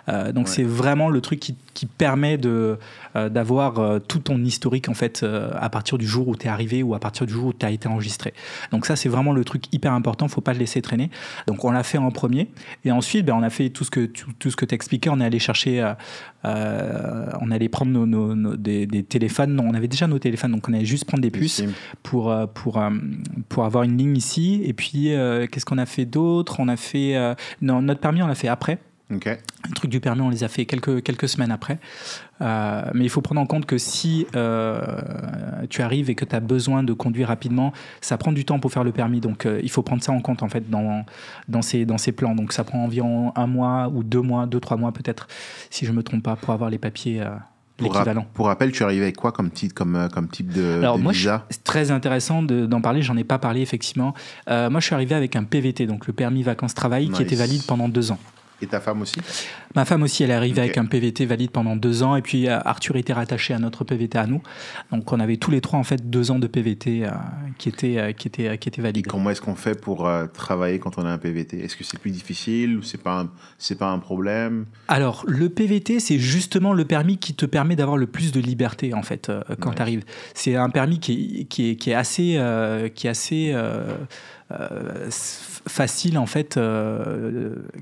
[SPEAKER 2] Donc c'est vraiment le truc qui permet d'avoir tout ton historique en fait à partir du jour où tu es arrivé ou à partir du jour où tu as été enregistré. Donc ça c'est vraiment le truc hyper important, faut pas le laisser traîner. Donc on l'a fait en premier et ensuite on a fait tout ce que tu expliquais, on est allé chercher on allait prendre des téléphones. Non, on avait déjà nos téléphones, donc on allait juste prendre des puces pour avoir une ligne ici. Et puis qu'est-ce qu'on a fait d'autre? On a fait non, notre permis on l'a fait après.
[SPEAKER 1] Okay.
[SPEAKER 2] Le truc du permis, on les a fait quelques semaines après. Mais il faut prendre en compte que si tu arrives et que tu as besoin de conduire rapidement, ça prend du temps pour faire le permis. Donc, il faut prendre ça en compte en fait, dans ces plans. Donc, ça prend environ 1 mois ou 2 mois, 2-3 mois peut-être, si je ne me trompe pas, pour avoir les papiers l'équivalent.
[SPEAKER 1] Pour rappel, tu arrives avec quoi comme type de
[SPEAKER 2] Alors, moi,
[SPEAKER 1] visa?
[SPEAKER 2] C'est très intéressant d'en parler. J'en ai pas parlé, effectivement. Moi, je suis arrivé avec un PVT, donc le permis vacances-travail, qui était valide pendant 2 ans.
[SPEAKER 1] Et ta femme aussi?
[SPEAKER 2] Ma femme aussi, elle est arrivée avec un PVT valide pendant 2 ans. Et puis, Arthur était rattaché à notre PVT à nous. Donc, on avait tous les 3, en fait, 2 ans de PVT qui étaient valides.
[SPEAKER 1] Et comment est-ce qu'on fait pour travailler quand on a un PVT? Est-ce que c'est plus difficile ou c'est pas un problème?
[SPEAKER 2] Alors, le PVT, c'est justement le permis qui te permet d'avoir le plus de liberté, en fait, quand tu arrives. C'est un permis qui est assez... facile en fait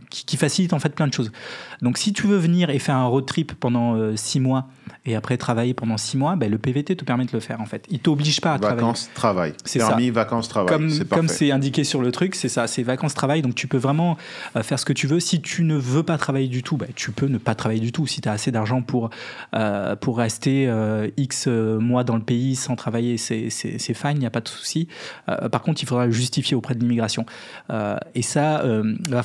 [SPEAKER 2] qui facilite facilite en fait plein de choses. Donc si tu veux venir et faire un road trip pendant 6 mois et après travailler pendant 6 mois, le PVT te permet de le faire en fait. Il t'oblige pas à travailler.
[SPEAKER 1] Vacances-travail.
[SPEAKER 2] C'est
[SPEAKER 1] Permis,
[SPEAKER 2] ça.
[SPEAKER 1] vacances-travail.
[SPEAKER 2] Comme c'est indiqué sur le truc, c'est ça, c'est vacances-travail. Donc tu peux vraiment faire ce que tu veux. Si tu ne veux pas travailler du tout, tu peux ne pas travailler du tout. Si tu as assez d'argent pour rester X mois dans le pays sans travailler, c'est fine, il n'y a pas de souci. Par contre, il faudra le justifier auprès de l'immigration. Et ça,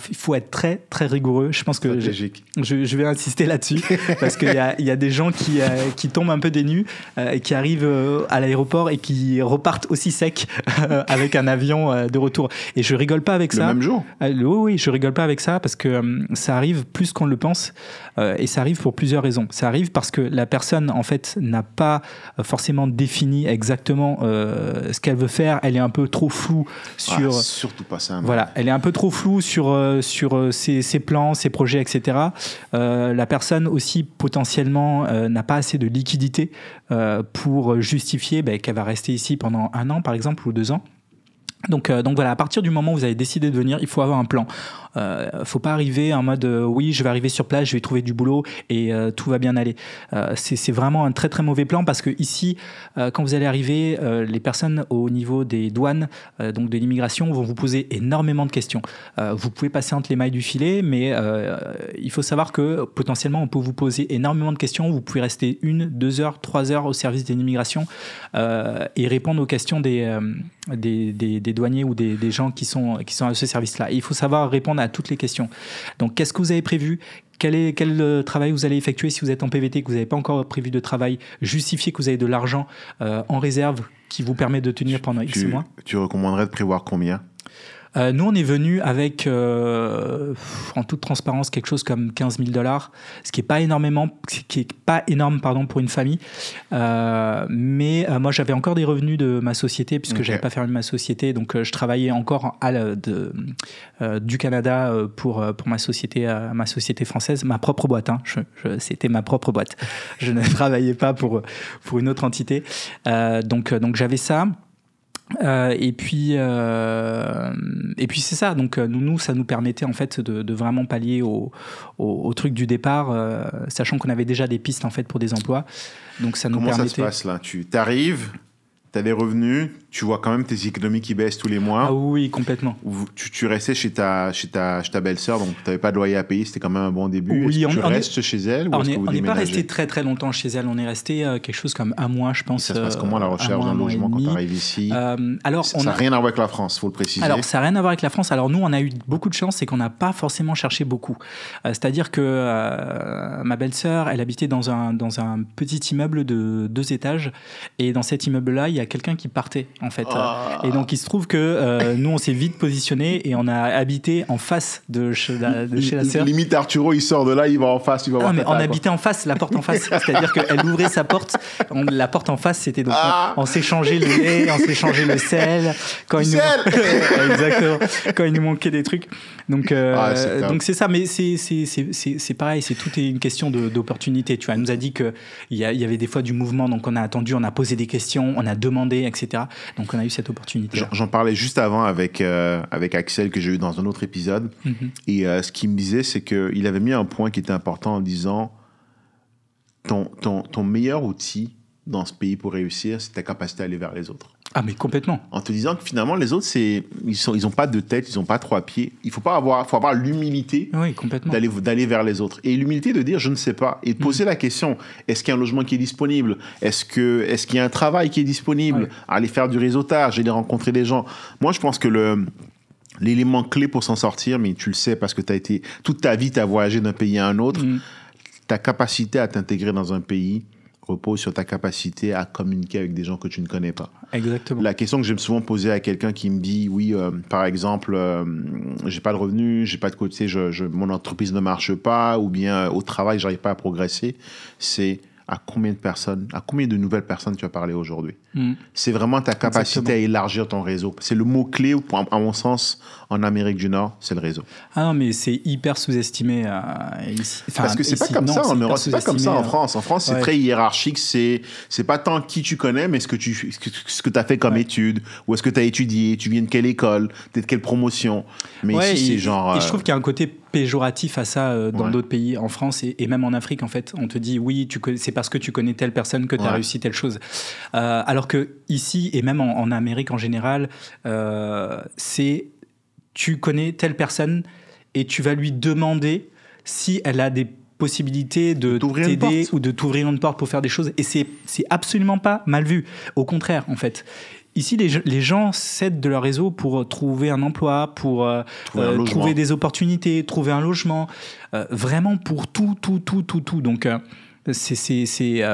[SPEAKER 2] il faut être très, très rigoureux. Je pense que je vais insister là-dessus parce qu'il y a des gens qui tombent un peu des nues et qui arrivent à l'aéroport et qui repartent aussi sec avec un avion de retour. Et je rigole pas avec ça.
[SPEAKER 1] Le même jour?
[SPEAKER 2] Oui, je rigole pas avec ça parce que ça arrive plus qu'on le pense et ça arrive pour plusieurs raisons. Ça arrive parce que la personne, en fait, n'a pas forcément défini exactement ce qu'elle veut faire. Elle est un peu trop floue sur...
[SPEAKER 1] surtout pas ça.
[SPEAKER 2] Voilà, elle est un peu trop floue sur ses plans, ses projets, etc. La personne aussi, potentiellement, n'a pas assez de liquidité pour justifier qu'elle va rester ici pendant 1 an, par exemple, ou 2 ans. Donc voilà, à partir du moment où vous avez décidé de venir, il faut avoir un plan. Faut pas arriver en mode oui, je vais arriver sur place, je vais trouver du boulot et tout va bien aller. C'est vraiment un très très mauvais plan parce que ici, quand vous allez arriver, les personnes au niveau des douanes, donc de l'immigration, vont vous poser énormément de questions. Vous pouvez passer entre les mailles du filet, mais il faut savoir que potentiellement on peut vous poser énormément de questions. Vous pouvez rester 1, 2 heures, 3 heures au service de l'immigration et répondre aux questions des douaniers ou des gens qui sont à ce service-là. Et il faut savoir répondre à toutes les questions. Donc, qu'est-ce que vous avez prévu ? Quel travail vous allez effectuer si vous êtes en PVT, que vous n'avez pas encore prévu de travail ? Justifiez que vous avez de l'argent en réserve qui vous permet de tenir pendant X mois. Tu
[SPEAKER 1] recommanderais de prévoir combien ?
[SPEAKER 2] Nous, on est venu avec, en toute transparence, quelque chose comme $15,000, ce qui est pas énorme, pour une famille. Mais moi, j'avais encore des revenus de ma société puisque j'avais pas fermé ma société, donc je travaillais encore du Canada pour ma société française, ma propre boîte. C'était ma propre boîte. Je ne travaillais pas pour une autre entité. Donc j'avais ça. Et puis c'est ça. Donc nous, ça nous permettait en fait de vraiment pallier au truc du départ, sachant qu'on avait déjà des pistes en fait pour des emplois. Donc ça nous permettait.
[SPEAKER 1] Comment ça se passe là ? Tu t'arrives, tu as des revenus, tu vois quand même tes économies qui baissent tous les mois.
[SPEAKER 2] Ah oui, complètement.
[SPEAKER 1] Tu restais chez ta belle-sœur, donc tu n'avais pas de loyer à payer, c'était quand même un bon début.
[SPEAKER 2] Oui,
[SPEAKER 1] tu restes chez elle ou est-ce que vous déménagez ?
[SPEAKER 2] On n'est pas resté très très longtemps chez elle, on est resté quelque chose comme 1 mois, je pense.
[SPEAKER 1] Et ça se passe comment la recherche d'un logement quand tu arrives ici ? Ça n'a rien à voir avec la France, il faut le préciser.
[SPEAKER 2] Alors ça n'a rien à voir avec la France. Alors nous, on a eu beaucoup de chance, c'est qu'on n'a pas forcément cherché beaucoup. C'est-à-dire que ma belle-sœur, elle habitait dans un petit immeuble de 2 étages et dans cet immeuble-là, il y a quelqu'un qui partait en fait. Et donc il se trouve que nous on s'est vite positionné et on a habité en face de chez la sœur.
[SPEAKER 1] Limite Arturo il sort de là, il va en face, il va voir.
[SPEAKER 2] Non mais on habitait en face, la porte en face. C'est-à-dire qu'elle ouvrait sa porte, la porte en face c'était donc on s'échangeait le lait, on s'échangeait le sel. Exactement. Quand il nous manquait des trucs. Donc c'est ça, mais c'est pareil, tout est une question d'opportunité. Tu vois, elle nous a dit que il y avait des fois du mouvement, donc on a attendu, on a posé des questions, on a demandé, etc. Donc on a eu cette opportunité.
[SPEAKER 1] J'en parlais juste avant avec Axel que j'ai eu dans un autre épisode. Et ce qu'il me disait, c'est qu'il avait mis un point qui était important en disant ton meilleur outil dans ce pays pour réussir, c'est ta capacité à aller vers les autres.
[SPEAKER 2] Ah mais complètement.
[SPEAKER 1] En te disant que finalement les autres ils ont pas de tête, ils ont pas 3 pieds. Il faut avoir l'humilité d'aller vers les autres et l'humilité de dire je ne sais pas et de poser la question, est-ce qu'il y a un logement qui est disponible, est-ce qu'il y a un travail qui est disponible, aller faire du réseautage, aller rencontrer des gens. Moi je pense que l'élément clé pour s'en sortir, mais tu le sais parce que toute ta vie tu as voyagé d'un pays à un autre, ta capacité à t'intégrer dans un pays repose sur ta capacité à communiquer avec des gens que tu ne connais pas.
[SPEAKER 2] Exactement.
[SPEAKER 1] La question que j'aime souvent poser à quelqu'un qui me dit, oui, par exemple, j'ai pas de revenus, j'ai pas de côté, mon entreprise ne marche pas, ou bien au travail, j'arrive pas à progresser, c'est à combien de nouvelles personnes tu as parlé aujourd'hui. C'est vraiment ta capacité à élargir ton réseau. C'est le mot-clé, à mon sens, en Amérique du Nord, c'est le réseau.
[SPEAKER 2] Ah non, mais c'est hyper sous-estimé ici.
[SPEAKER 1] Parce que c'est pas comme ça en Europe, c'est pas comme ça en France. En France, c'est très hiérarchique. C'est pas tant qui tu connais, mais ce que tu as fait comme études, ou est-ce que tu as étudié, tu viens de quelle école, t'es de quelle promotion. Mais ici, c'est genre...
[SPEAKER 2] Et je trouve qu'il y a un côté péjoratif à ça dans d'autres pays, en France et même en Afrique, en fait. On te dit, oui, c'est parce que tu connais telle personne que tu as réussi telle chose. Alors que ici, et même en Amérique en général, c'est tu connais telle personne et tu vas lui demander si elle a des possibilité de t'aider ou de t'ouvrir une porte pour faire des choses, et c'est absolument pas mal vu, au contraire en fait. Ici les gens s'aident de leur réseau pour trouver un emploi, pour trouver des opportunités, trouver un logement, vraiment pour tout. Donc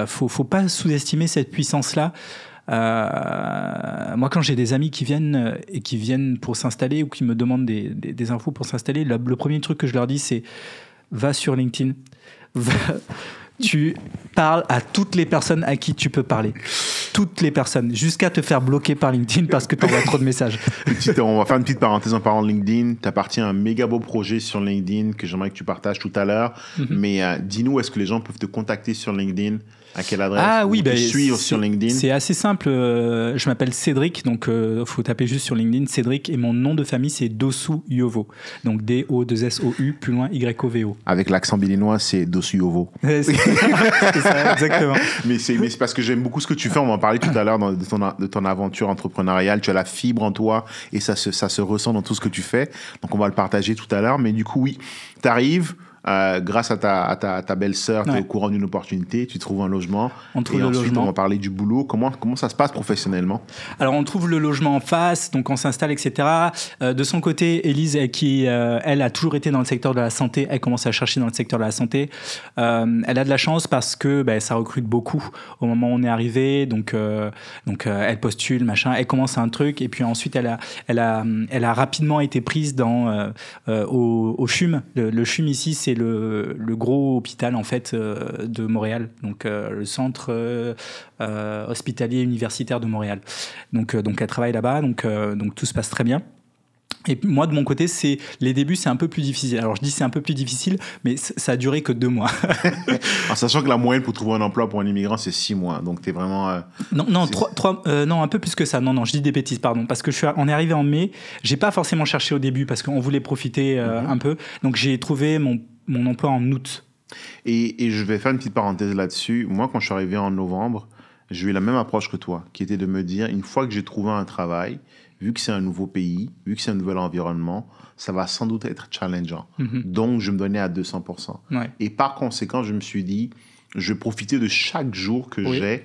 [SPEAKER 2] faut pas sous-estimer cette puissance là. Moi, quand j'ai des amis qui viennent pour s'installer ou qui me demandent des infos pour s'installer, le premier truc que je leur dis, c'est va sur LinkedIn. Tu parles à toutes les personnes à qui tu peux parler. Toutes les personnes. Jusqu'à te faire bloquer par LinkedIn parce que tu envoies trop de messages.
[SPEAKER 1] On va faire une petite parenthèse en parlant de LinkedIn. Tu appartiens à un méga beau projet sur LinkedIn que j'aimerais que tu partages tout à l'heure. Mais dis-nous, est-ce que les gens peuvent te contacter sur LinkedIn? À quelle adresse?
[SPEAKER 2] Ah oui,
[SPEAKER 1] te suivre sur LinkedIn?
[SPEAKER 2] C'est assez simple. Je m'appelle Cédric, donc faut taper juste sur LinkedIn Cédric, et mon nom de famille c'est Dosu Yovo. Donc D-O-2-S-O-U, plus loin Y-O-V-O.
[SPEAKER 1] Avec l'accent béninois, c'est Dosu Yovo.
[SPEAKER 2] C'est ça, exactement.
[SPEAKER 1] Mais c'est parce que j'aime beaucoup ce que tu fais. On va en parler tout à l'heure de ton aventure entrepreneuriale. Tu as la fibre en toi et ça se ressent dans tout ce que tu fais. Donc on va le partager tout à l'heure. Mais du coup, oui, tu arrives. Grâce à ta belle-sœur, tu es au courant d'une opportunité, tu trouves un logement.
[SPEAKER 2] On trouve
[SPEAKER 1] et
[SPEAKER 2] le
[SPEAKER 1] ensuite,
[SPEAKER 2] logement.
[SPEAKER 1] on va parler du boulot. Comment ça se passe professionnellement?
[SPEAKER 2] Alors, on trouve le logement en face, donc on s'installe, etc. De son côté, Élise, elle a toujours été dans le secteur de la santé, elle commence à chercher dans le secteur de la santé. Elle a de la chance parce que ça recrute beaucoup au moment où on est arrivé. Donc elle postule, machin, elle commence un truc. Et puis ensuite, elle a rapidement été prise au CHUM. Le CHUM ici, c'est le gros hôpital en fait de Montréal, donc le centre hospitalier universitaire de Montréal. Donc elle travaille là-bas, donc tout se passe très bien. Et moi, de mon côté, les débuts, c'est un peu plus difficile. Alors, je dis c'est un peu plus difficile, mais ça a duré que 2 mois.
[SPEAKER 1] En sachant que la moyenne pour trouver un emploi pour un immigrant, c'est 6 mois. Donc, t'es vraiment...
[SPEAKER 2] Non, un peu plus que ça. Non, je dis des bêtises, pardon. Parce que on est arrivé en mai. J'ai pas forcément cherché au début parce qu'on voulait profiter un peu. Donc, j'ai trouvé mon emploi en août.
[SPEAKER 1] Et je vais faire une petite parenthèse là-dessus. Moi, quand je suis arrivé en novembre, j'ai eu la même approche que toi, qui était de me dire, une fois que j'ai trouvé un travail, vu que c'est un nouveau pays, vu que c'est un nouvel environnement, ça va sans doute être challengeant. Donc, je me donnais à 200%. Ouais. Et par conséquent, je me suis dit, je vais profiter de chaque jour que j'ai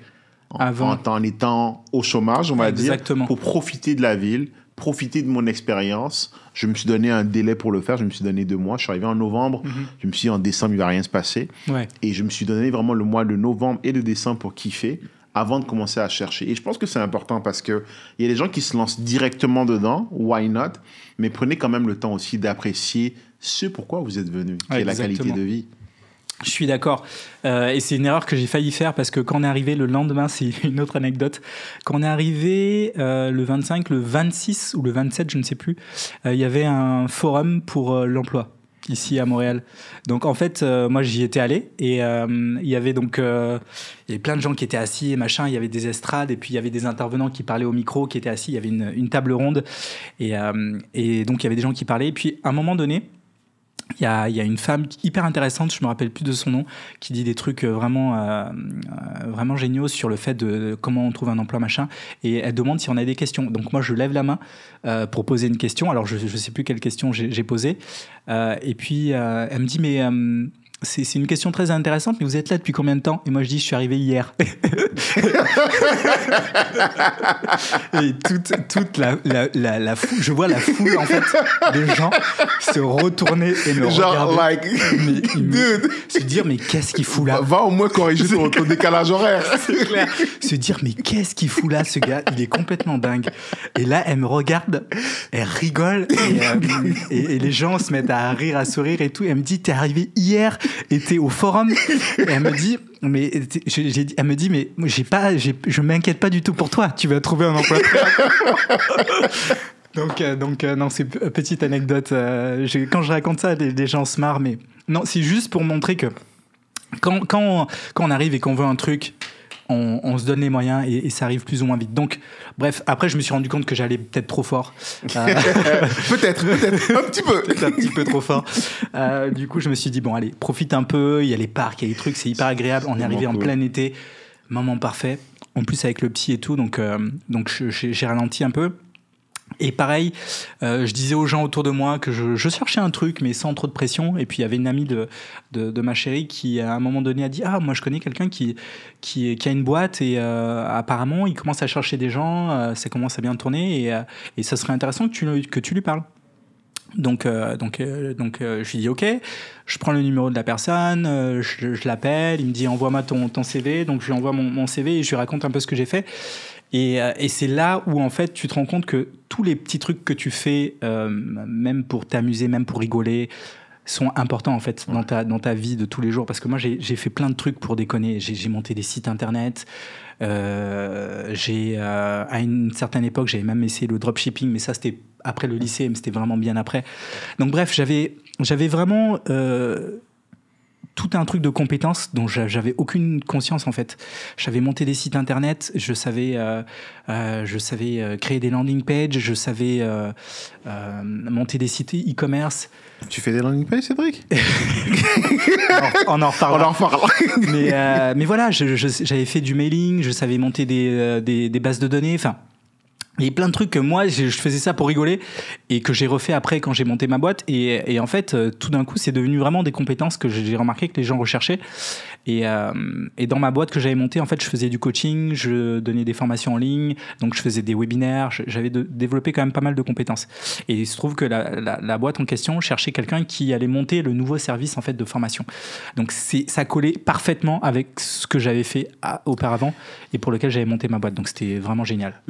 [SPEAKER 1] en étant au chômage, on va dire, pour profiter de la ville, profiter de mon expérience. Je me suis donné un délai pour le faire. Je me suis donné 2 mois. Je suis arrivé en novembre. Je me suis dit, en décembre, il ne va rien se passer. Ouais. Et je me suis donné vraiment le mois de novembre et de décembre pour kiffer avant de commencer à chercher. Et je pense que c'est important parce qu'il y a des gens qui se lancent directement dedans. Why not? Mais prenez quand même le temps aussi d'apprécier ce pourquoi vous êtes venu, qui est la qualité de vie.
[SPEAKER 2] Je suis d'accord. Et c'est une erreur que j'ai failli faire parce que quand on est arrivé le lendemain, c'est une autre anecdote. Quand on est arrivé le 25, le 26 ou le 27, je ne sais plus, il y avait un forum pour l'emploi ici à Montréal. Donc en fait, moi j'y étais allé et il y avait donc il y avait plein de gens qui étaient assis et machin. Il y avait des estrades et puis il y avait des intervenants qui parlaient au micro, qui étaient assis. Il y avait une table ronde et donc il y avait des gens qui parlaient. Et puis à un moment donné, il y a une femme hyper intéressante, je me rappelle plus de son nom, qui dit des trucs vraiment géniaux sur le fait de comment on trouve un emploi machin, et elle demande si on a des questions. Donc moi je lève la main pour poser une question. Alors je sais plus quelle question j'ai posée, et puis elle me dit mais c'est une question très intéressante, mais vous êtes là depuis combien de temps? Et moi je dis je suis arrivé hier. Et toute la foule, je vois la foule en fait de gens se retourner et me regarder. Se dire mais qu'est-ce qu'il fout là?
[SPEAKER 1] Va au moins corriger ton décalage horaire.
[SPEAKER 2] C'est clair. Se dire mais qu'est-ce qu'il fout là, ce gars? Il est complètement dingue. Et là elle me regarde, elle rigole et les gens se mettent à rire, à sourire et tout. Et elle me dit t'es arrivé hier et t'es au forum. Et elle me dit mais elle me dit mais je m'inquiète pas du tout pour toi, tu vas trouver un emploi. donc non, c'est une petite anecdote. Quand je raconte ça, les gens se marrent, mais non, c'est juste pour montrer que quand on arrive et qu'on veut un truc, on se donne les moyens et ça arrive plus ou moins vite. Donc, bref, après, je me suis rendu compte que j'allais peut-être trop fort.
[SPEAKER 1] Peut-être, un petit peu.
[SPEAKER 2] Peut-être un petit peu trop fort. Du coup, je me suis dit, bon, allez, profite un peu. Il y a les parcs, il y a les trucs, c'est hyper agréable. On est arrivé en plein été, moment parfait. En plus, avec le petit et tout, donc j'ai ralenti un peu. Et pareil, je disais aux gens autour de moi que je cherchais un truc, mais sans trop de pression. Et puis, il y avait une amie de ma chérie qui, à un moment donné, a dit « Ah, moi, je connais quelqu'un qui a une boîte et apparemment, il commence à chercher des gens, ça commence à bien tourner et ça serait intéressant que tu lui parles. » Donc, je lui dis « Ok, je prends le numéro de la personne, je l'appelle, il me dit « Envoie-moi ton CV. » Donc, je lui envoie mon CV et je lui raconte un peu ce que j'ai fait. Et c'est là où, en fait, tu te rends compte que tous les petits trucs que tu fais, même pour t'amuser, même pour rigoler, sont importants, en fait, dans ta vie de tous les jours. Parce que moi, j'ai fait plein de trucs pour déconner. J'ai monté des sites internet. À une certaine époque, j'avais même essayé le dropshipping, mais ça, c'était après le lycée, mais c'était vraiment bien après. Donc, bref, j'avais vraiment... tout un truc de compétences dont j'avais aucune conscience en fait. J'avais monté des sites internet, je savais créer des landing pages, je savais monter des sites e-commerce.
[SPEAKER 1] Tu fais des landing pages, Cédric?
[SPEAKER 2] On en reparlera.
[SPEAKER 1] On en reparlera.
[SPEAKER 2] Mais voilà, j'avais fait du mailing, je savais monter des bases de données, enfin... Il y a plein de trucs que moi, je faisais ça pour rigoler et que j'ai refait après quand j'ai monté ma boîte. Et en fait, tout d'un coup, c'est devenu vraiment des compétences que j'ai remarqué que les gens recherchaient. Et dans ma boîte que j'avais montée, en fait, je faisais du coaching, je donnais des formations en ligne, donc je faisais des webinaires, j'avais développé quand même pas mal de compétences. Et il se trouve que la boîte en question cherchait quelqu'un qui allait monter le nouveau service en fait de formation. Donc ça collait parfaitement avec ce que j'avais fait auparavant et pour lequel j'avais monté ma boîte. Donc c'était vraiment génial.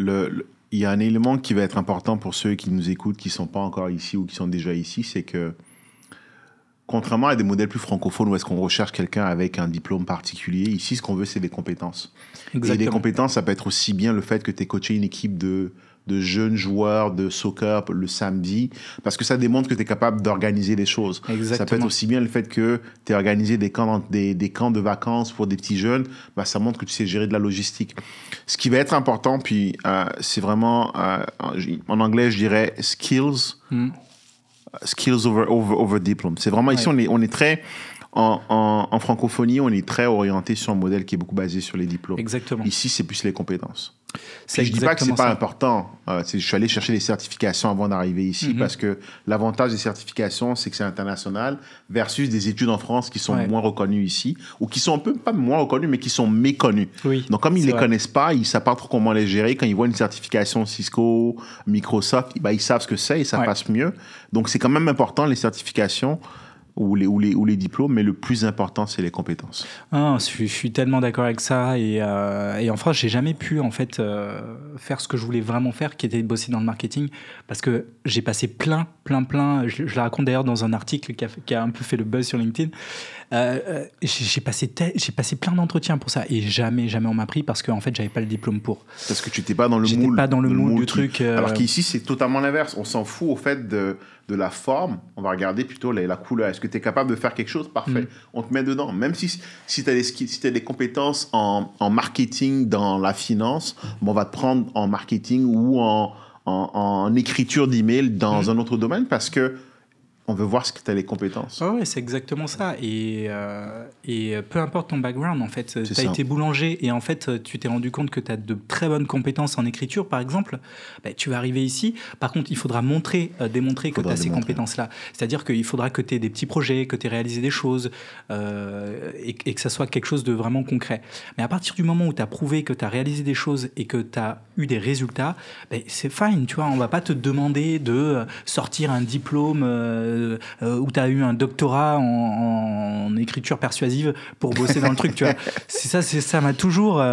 [SPEAKER 1] Il y a un élément qui va être important pour ceux qui nous écoutent, qui ne sont pas encore ici ou qui sont déjà ici, c'est que contrairement à des modèles plus francophones où est-ce qu'on recherche quelqu'un avec un diplôme particulier, ici, ce qu'on veut, c'est des compétences. Exactement. Et des compétences, ça peut être aussi bien le fait que tu aies coaché une équipe de jeunes joueurs de soccer le samedi, parce que ça démontre que tu es capable d'organiser les choses.
[SPEAKER 2] Exactement.
[SPEAKER 1] Ça peut être aussi bien le fait que tu aies organisé des camps de vacances pour des petits jeunes, bah, ça montre que tu sais gérer de la logistique. Ce qui va être important, puis c'est vraiment, en anglais, je dirais skills, skills over diplôme. C'est vraiment, ici, on est très... En francophonie, on est très orienté sur un modèle qui est beaucoup basé sur les diplômes.
[SPEAKER 2] Exactement.
[SPEAKER 1] Ici, c'est plus les compétences. Je ne dis pas que ce n'est pas important. Je suis allé chercher des certifications avant d'arriver ici parce que l'avantage des certifications, c'est que c'est international versus des études en France qui sont moins reconnues ici ou qui sont un peu, pas moins reconnues, mais qui sont méconnues.
[SPEAKER 2] Oui,
[SPEAKER 1] donc, comme ils ne les connaissent pas, ils ne savent pas trop comment les gérer. Quand ils voient une certification Cisco, Microsoft, ils savent ce que c'est et ça passe mieux. Donc, c'est quand même important, les certifications ou les diplômes, mais le plus important, c'est les compétences.
[SPEAKER 2] Je suis tellement d'accord avec ça. Et en France, j'ai jamais pu en fait faire ce que je voulais vraiment faire, qui était de bosser dans le marketing, parce que j'ai passé plein. Je le raconte d'ailleurs dans un article qui a un peu fait le buzz sur LinkedIn. J'ai passé plein d'entretiens pour ça et jamais on m'a pris parce qu'en fait, j'avais pas le diplôme pour.
[SPEAKER 1] Parce que tu n'étais pas dans le moule.
[SPEAKER 2] J'étais pas dans le moule du truc.
[SPEAKER 1] Alors qu'ici, c'est totalement l'inverse. On s'en fout au fait de la forme. On va regarder plutôt la couleur. Est-ce que tu es capable de faire quelque chose? Parfait. On te met dedans. Même si tu as des compétences en marketing dans la finance, on va te prendre en marketing ou en écriture d'email dans un autre domaine parce que on veut voir ce que tu as les compétences.
[SPEAKER 2] Ouais, c'est exactement ça. Et peu importe ton background, en fait, tu as été boulanger et en fait, tu t'es rendu compte que tu as de très bonnes compétences en écriture, par exemple. Tu vas arriver ici. Par contre, il faudra démontrer que tu as ces compétences-là. C'est-à-dire qu'il faudra que tu aies des petits projets, que tu aies réalisé des choses et que ça soit quelque chose de vraiment concret. Mais à partir du moment où tu as prouvé que tu as réalisé des choses et que tu as eu des résultats, c'est fine, tu vois. On ne va pas te demander de sortir un diplôme où tu as eu un doctorat en écriture persuasive pour bosser dans le truc, tu vois. Ça m'a toujours...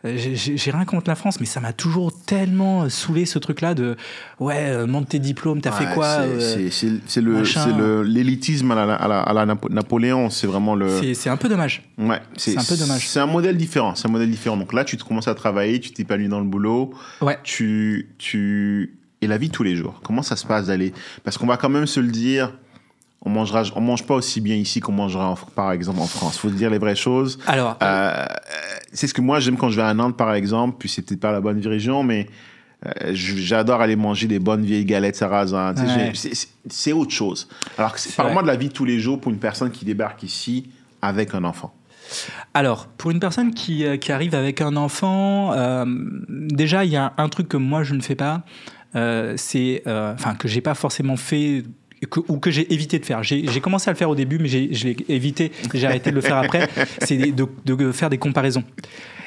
[SPEAKER 2] j'ai rien contre la France, mais ça m'a toujours tellement saoulé ce truc-là de monte tes diplômes, t'as fait quoi
[SPEAKER 1] c'est l'élitisme à la Napoléon, c'est vraiment le.
[SPEAKER 2] C'est un peu dommage.
[SPEAKER 1] Ouais, c'est un peu dommage. C'est un modèle différent. Donc là, tu te commences à travailler, tu t'épanouis dans le boulot.
[SPEAKER 2] Ouais.
[SPEAKER 1] Et la vie tous les jours. Comment ça se passe d'aller? Parce qu'on va quand même se le dire. on mange pas aussi bien ici qu'on mangerait par exemple en France. Faut dire les vraies choses.
[SPEAKER 2] Alors,
[SPEAKER 1] c'est ce que moi j'aime quand je vais à Nantes par exemple, puis c'est peut-être pas la bonne région, mais j'adore aller manger des bonnes vieilles galettes sarrasin.
[SPEAKER 2] Ouais.
[SPEAKER 1] C'est autre chose. Alors, parle-moi de la vie de tous les jours pour une personne qui débarque ici avec un enfant.
[SPEAKER 2] Alors, pour une personne qui arrive avec un enfant, déjà, il y a un truc que moi, je ne fais pas, que j'ai pas forcément fait ou que j'ai évité de faire. J'ai commencé à le faire au début, mais je l'ai évité, j'ai arrêté de le faire après, c'est de faire des comparaisons.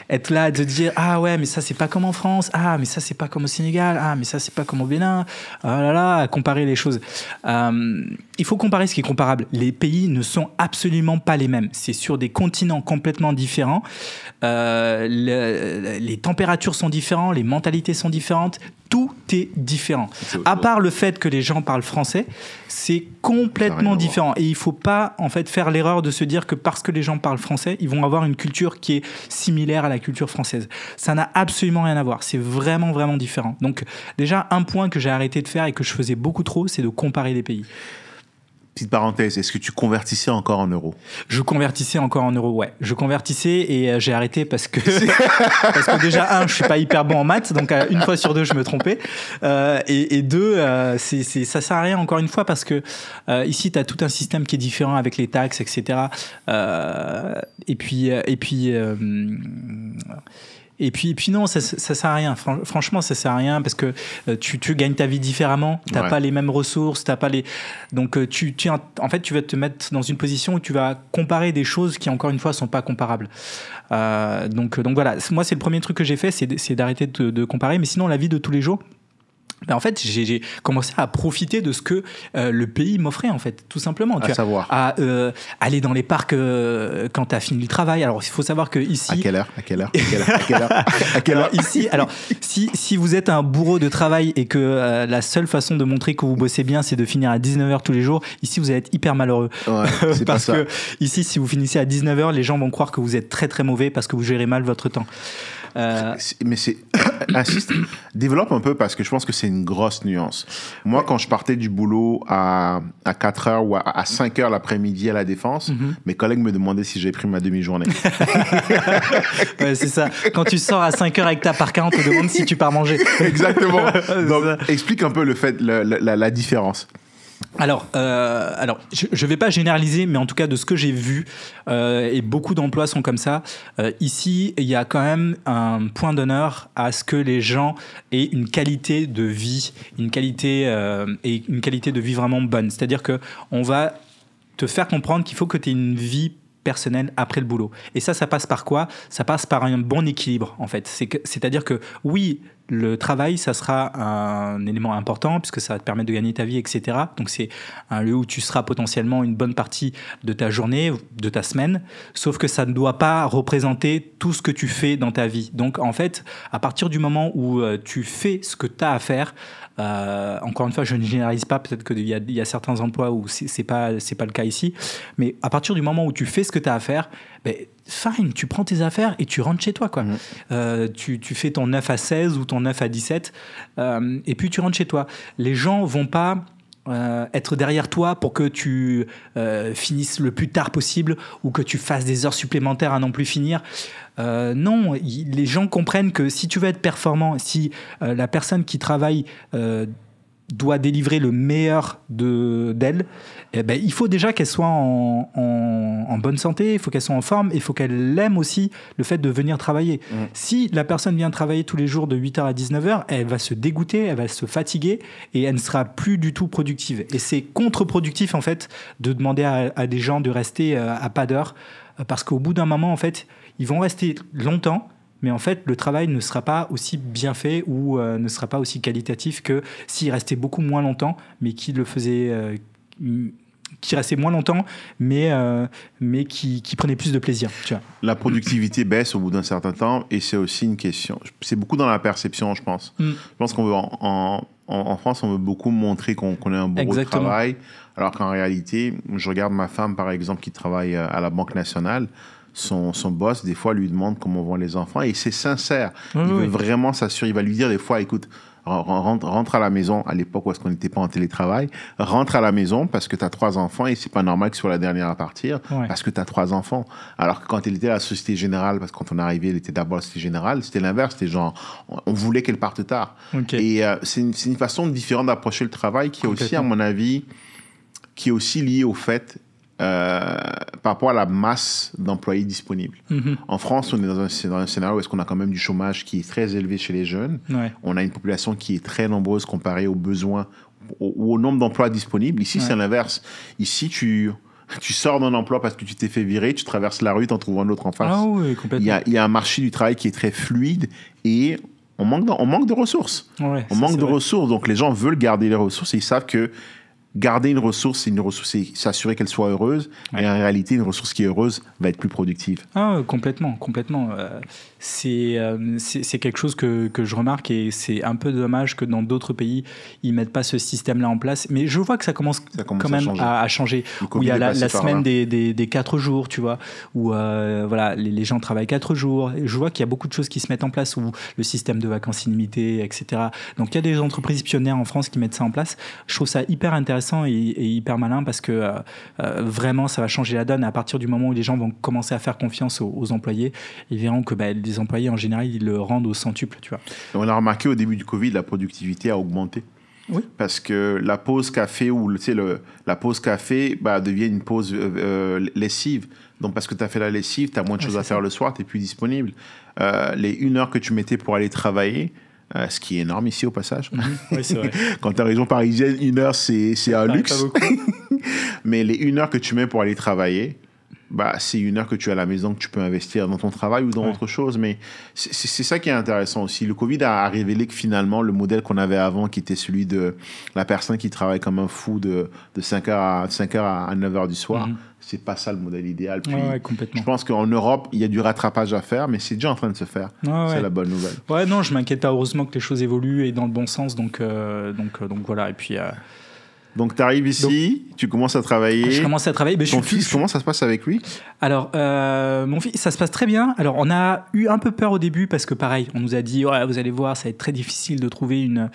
[SPEAKER 2] Être là, de dire ah ouais, mais ça c'est pas comme en France, ah mais ça c'est pas comme au Sénégal, ah mais ça c'est pas comme au Bénin, ah là là, comparer les choses. Il faut comparer ce qui est comparable. Les pays ne sont absolument pas les mêmes. C'est sur des continents complètement différents. Les températures sont différentes, les mentalités sont différentes. Tout est différent. À part le fait que les gens parlent français, c'est complètement différent. Et il ne faut pas en fait faire l'erreur de se dire que parce que les gens parlent français, ils vont avoir une culture qui est similaire à la culture française. Ça n'a absolument rien à voir. C'est vraiment, vraiment différent. Donc déjà, un point que j'ai arrêté de faire et que je faisais beaucoup trop, c'est de comparer les pays.
[SPEAKER 1] Petite parenthèse, est-ce que tu convertissais encore en euros?
[SPEAKER 2] Je convertissais encore en euros, ouais. Je convertissais et j'ai arrêté parce que déjà, je suis pas hyper bon en maths, donc une fois sur deux, je me trompais. Et deux, ça sert à rien encore une fois parce que ici, tu as tout un système qui est différent avec les taxes, etc. Et puis non, ça sert à rien. Franchement, ça sert à rien parce que tu gagnes ta vie différemment. T'as pas les mêmes ressources, t'as pas les. Donc en fait, tu vas te mettre dans une position où tu vas comparer des choses qui encore une fois sont pas comparables. Donc voilà. Moi, c'est le premier truc que j'ai fait, c'est d'arrêter de comparer. Mais sinon, la vie de tous les jours. Ben en fait, j'ai commencé à profiter de ce que le pays m'offrait, en fait, tout simplement.
[SPEAKER 1] À
[SPEAKER 2] aller dans les parcs quand tu as fini le travail. Alors, il faut savoir que ici...
[SPEAKER 1] À quelle heure
[SPEAKER 2] Alors, ici, si vous êtes un bourreau de travail et que la seule façon de montrer que vous bossez bien, c'est de finir à 19h tous les jours, ici, vous allez être hyper malheureux.
[SPEAKER 1] Ouais, c'est
[SPEAKER 2] parce
[SPEAKER 1] pas ça.
[SPEAKER 2] que ici, si vous finissez à 19h, les gens vont croire que vous êtes très, très mauvais parce que vous gérez mal votre temps.
[SPEAKER 1] Mais insiste, développe un peu parce que je pense que c'est une grosse nuance. Moi, quand je partais du boulot à 4h ou à 5h l'après-midi à la Défense, mes collègues me demandaient si j'avais pris ma demi-journée.
[SPEAKER 2] Ouais, c'est ça. Quand tu sors à 5h avec ta parka, on te demande si tu pars manger.
[SPEAKER 1] Exactement. Donc, explique un peu la différence.
[SPEAKER 2] Alors, je vais pas généraliser, mais en tout cas de ce que j'ai vu, et beaucoup d'emplois sont comme ça. Ici, il y a quand même un point d'honneur à ce que les gens aient une qualité de vie, une qualité de vie vraiment bonne. C'est-à-dire que on va te faire comprendre qu'il faut que tu aies une vie personnelle après le boulot. Et ça passe par quoi? Ça passe par un bon équilibre, en fait. C'est-à-dire que, oui, le travail, ça sera un élément important puisque ça va te permettre de gagner ta vie, etc. Donc, c'est un lieu où tu seras potentiellement une bonne partie de ta journée, de ta semaine, sauf que ça ne doit pas représenter tout ce que tu fais dans ta vie. Donc, en fait, à partir du moment où tu fais ce que tu as à faire, encore une fois, je ne généralise pas, peut-être qu'il y a certains emplois où c'est pas le cas ici, mais à partir du moment où tu fais ce que tu as à faire, fine, tu prends tes affaires et tu rentres chez toi, quoi. Tu fais ton 9 à 16 ou ton 9 à 17 et puis tu rentres chez toi. Les gens vont pas être derrière toi pour que tu finisses le plus tard possible ou que tu fasses des heures supplémentaires à non plus finir. Non, les gens comprennent que si tu veux être performant, si la personne qui travaille doit délivrer le meilleur d'elle, il faut déjà qu'elle soit en bonne santé, il faut qu'elle soit en forme, il faut qu'elle aime aussi le fait de venir travailler. Si la personne vient travailler tous les jours de 8h à 19h, elle va se dégoûter, elle va se fatiguer et elle ne sera plus du tout productive. Et c'est contre-productif, en fait, de demander à des gens de rester à pas d'heure, parce qu'au bout d'un moment, en fait, ils vont rester longtemps, mais en fait, le travail ne sera pas aussi bien fait ou ne sera pas aussi qualitatif que s'il restait beaucoup moins longtemps, mais qui le faisait... qui restait moins longtemps, mais qui prenait plus de plaisir. Tu vois.
[SPEAKER 1] La productivité baisse au bout d'un certain temps, et c'est aussi une question... C'est beaucoup dans la perception, je pense. Je pense qu'on veut... En France, on veut beaucoup montrer qu'on est un bourreau de travail, alors qu'en réalité, je regarde ma femme, par exemple, qui travaille à la Banque nationale. Son boss, des fois, lui demande comment vont les enfants, et c'est sincère. Il veut vraiment s'assurer. Il va lui dire des fois, écoute, rentre à la maison, à l'époque où est-ce qu'on n'était pas en télétravail, rentre à la maison parce que tu as 3 enfants et c'est pas normal que tu sois la dernière à partir parce que tu as 3 enfants. Alors que quand elle était à la Société Générale, parce que quand on est arrivé, elle était d'abord à la Société Générale, c'était l'inverse, c'était genre, on voulait qu'elle parte tard. Et c'est une façon différente d'approcher le travail qui est aussi, à mon avis, qui est aussi liée au fait par rapport à la masse d'employés disponibles. En France, on est dans un scénario où est-ce qu'on a quand même du chômage qui est très élevé chez les jeunes. On a une population qui est très nombreuse comparée aux besoins ou au nombre d'emplois disponibles. Ici, c'est l'inverse. Ici, tu sors d'un emploi parce que tu t'es fait virer, tu traverses la rue, t'en trouves un autre en face.
[SPEAKER 2] Ah oui, complètement.
[SPEAKER 1] Il y a un marché du travail qui est très fluide et on manque de ressources. On manque de ressources. Donc, les gens veulent garder les ressources et ils savent que garder une ressource, c'est s'assurer qu'elle soit heureuse. Et en réalité, une ressource qui est heureuse va être plus productive.
[SPEAKER 2] Ah, complètement. C'est quelque chose que je remarque et c'est un peu dommage que dans d'autres pays, ils ne mettent pas ce système-là en place. Mais je vois que ça commence quand même à changer. Où il y a la semaine des 4 jours, tu vois, où voilà, les gens travaillent 4 jours. Et je vois qu'il y a beaucoup de choses qui se mettent en place, où le système de vacances illimitées, etc. Donc, il y a des entreprises pionnières en France qui mettent ça en place. Je trouve ça hyper intéressant et hyper malin parce que vraiment, ça va changer la donne. À partir du moment où les gens vont commencer à faire confiance aux employés, ils verront que les employés, en général, ils le rendent au centuple, tu vois.
[SPEAKER 1] Et on a remarqué au début du Covid, la productivité a augmenté.
[SPEAKER 2] Oui.
[SPEAKER 1] Parce que la pause café la pause café devient une pause lessive. Donc, parce que tu as fait la lessive, tu as moins de choses à faire le soir, tu n'es plus disponible. Les 1 heure que tu mettais pour aller travailler, ce qui est énorme ici au passage.
[SPEAKER 2] Oui, c'est vrai.
[SPEAKER 1] Quand tu es en région parisienne, 1 heure, c'est un luxe. Mais les 1 heure que tu mets pour aller travailler, c'est 1 heure que tu es à la maison, que tu peux investir dans ton travail ou dans autre chose. Mais c'est ça qui est intéressant aussi. Le Covid a révélé que finalement, le modèle qu'on avait avant, qui était celui de la personne qui travaille comme un fou de 5h à 9h du soir, c'est pas ça le modèle idéal. Puis,
[SPEAKER 2] complètement.
[SPEAKER 1] Je pense qu'en Europe, il y a du rattrapage à faire, mais c'est déjà en train de se faire. C'est la bonne nouvelle.
[SPEAKER 2] Ouais, non, je m'inquiète pas. Heureusement que les choses évoluent et dans le bon sens. Donc voilà. Et puis...
[SPEAKER 1] Donc, tu arrives ici, tu commences à travailler.
[SPEAKER 2] Je commence à travailler.
[SPEAKER 1] Ton fils, comment ça se passe avec lui?
[SPEAKER 2] Alors, mon fils, ça se passe très bien. Alors, on a eu un peu peur au début parce que, pareil, on nous a dit, vous allez voir, ça va être très difficile de trouver une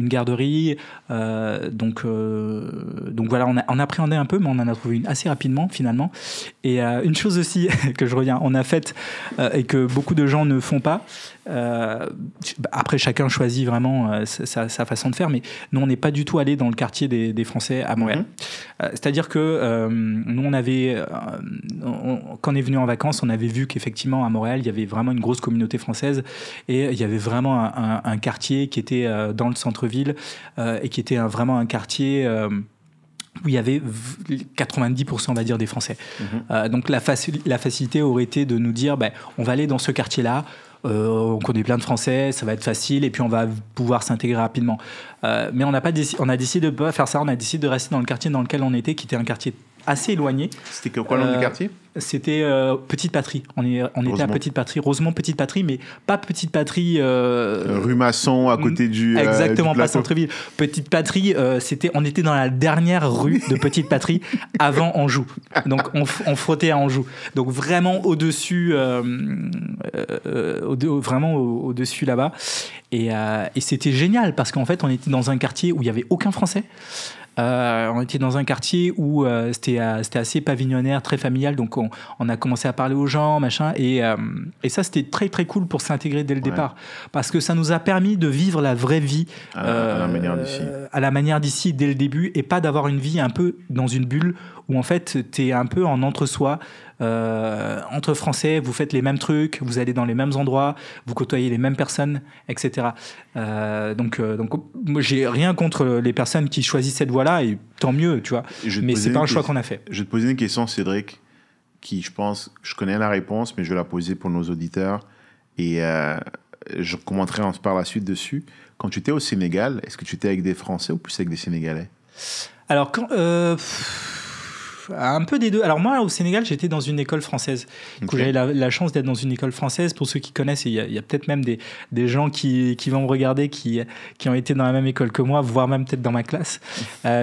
[SPEAKER 2] garderie. Donc voilà, on appréhendait un peu, mais on en a trouvé une assez rapidement, finalement. Et une chose aussi que je reviens, on a faite et que beaucoup de gens ne font pas. Après, chacun choisit vraiment sa façon de faire, mais nous, on n'est pas du tout allé dans le quartier des Français à Montréal. C'est-à-dire que nous, on avait, quand on est venu en vacances, on avait vu qu'effectivement, à Montréal, il y avait vraiment une grosse communauté française et il y avait vraiment un quartier qui était dans le centre-ville et qui était vraiment un quartier... où il y avait 90%, on va dire, des Français. Donc la facilité aurait été de nous dire, on va aller dans ce quartier-là, on connaît plein de Français, ça va être facile, et puis on va pouvoir s'intégrer rapidement. Mais on a décidé de ne pas faire ça, on a décidé de rester dans le quartier dans lequel on était, qui était un quartier assez éloigné.
[SPEAKER 1] C'était quoi le nom du quartier?
[SPEAKER 2] C'était Petite Patrie. On était à Petite Patrie, Rosemont Petite Patrie, mais pas Petite Patrie.
[SPEAKER 1] Rue Masson, à côté du.
[SPEAKER 2] Exactement,
[SPEAKER 1] du
[SPEAKER 2] pas centre-ville. Petite Patrie, on était dans la dernière rue de Petite Patrie avant Anjou. Donc on frottait à Anjou. Donc vraiment au-dessus, vraiment au-dessus là-bas. Et c'était génial parce qu'en fait, on était dans un quartier où il n'y avait aucun Français. On était dans un quartier où c'était assez pavillonnaire, très familial, donc on a commencé à parler aux gens, machin, et ça c'était très très cool pour s'intégrer dès le départ, parce que ça nous a permis de vivre la vraie vie
[SPEAKER 1] à la manière d'ici
[SPEAKER 2] dès le début, et pas d'avoir une vie un peu dans une bulle où en fait t'es un peu en entre-soi. Entre Français, vous faites les mêmes trucs, vous allez dans les mêmes endroits, vous côtoyez les mêmes personnes, etc. Donc moi j'ai rien contre les personnes qui choisissent cette voie-là, et tant mieux, tu vois. Mais c'est pas un choix qu'on a fait.
[SPEAKER 1] Je vais te poser une question, Cédric, qui je pense, je connais la réponse, mais je vais la poser pour nos auditeurs, et je commenterai par la suite dessus. Quand tu étais au Sénégal, est-ce que tu étais avec des Français ou plus avec des Sénégalais?
[SPEAKER 2] Alors Un peu des deux. Alors moi, au Sénégal, j'étais dans une école française. Du coup, j'avais la chance d'être dans une école française. Pour ceux qui connaissent, il y a peut-être même des gens qui vont me regarder, qui ont été dans la même école que moi, voire même peut-être dans ma classe.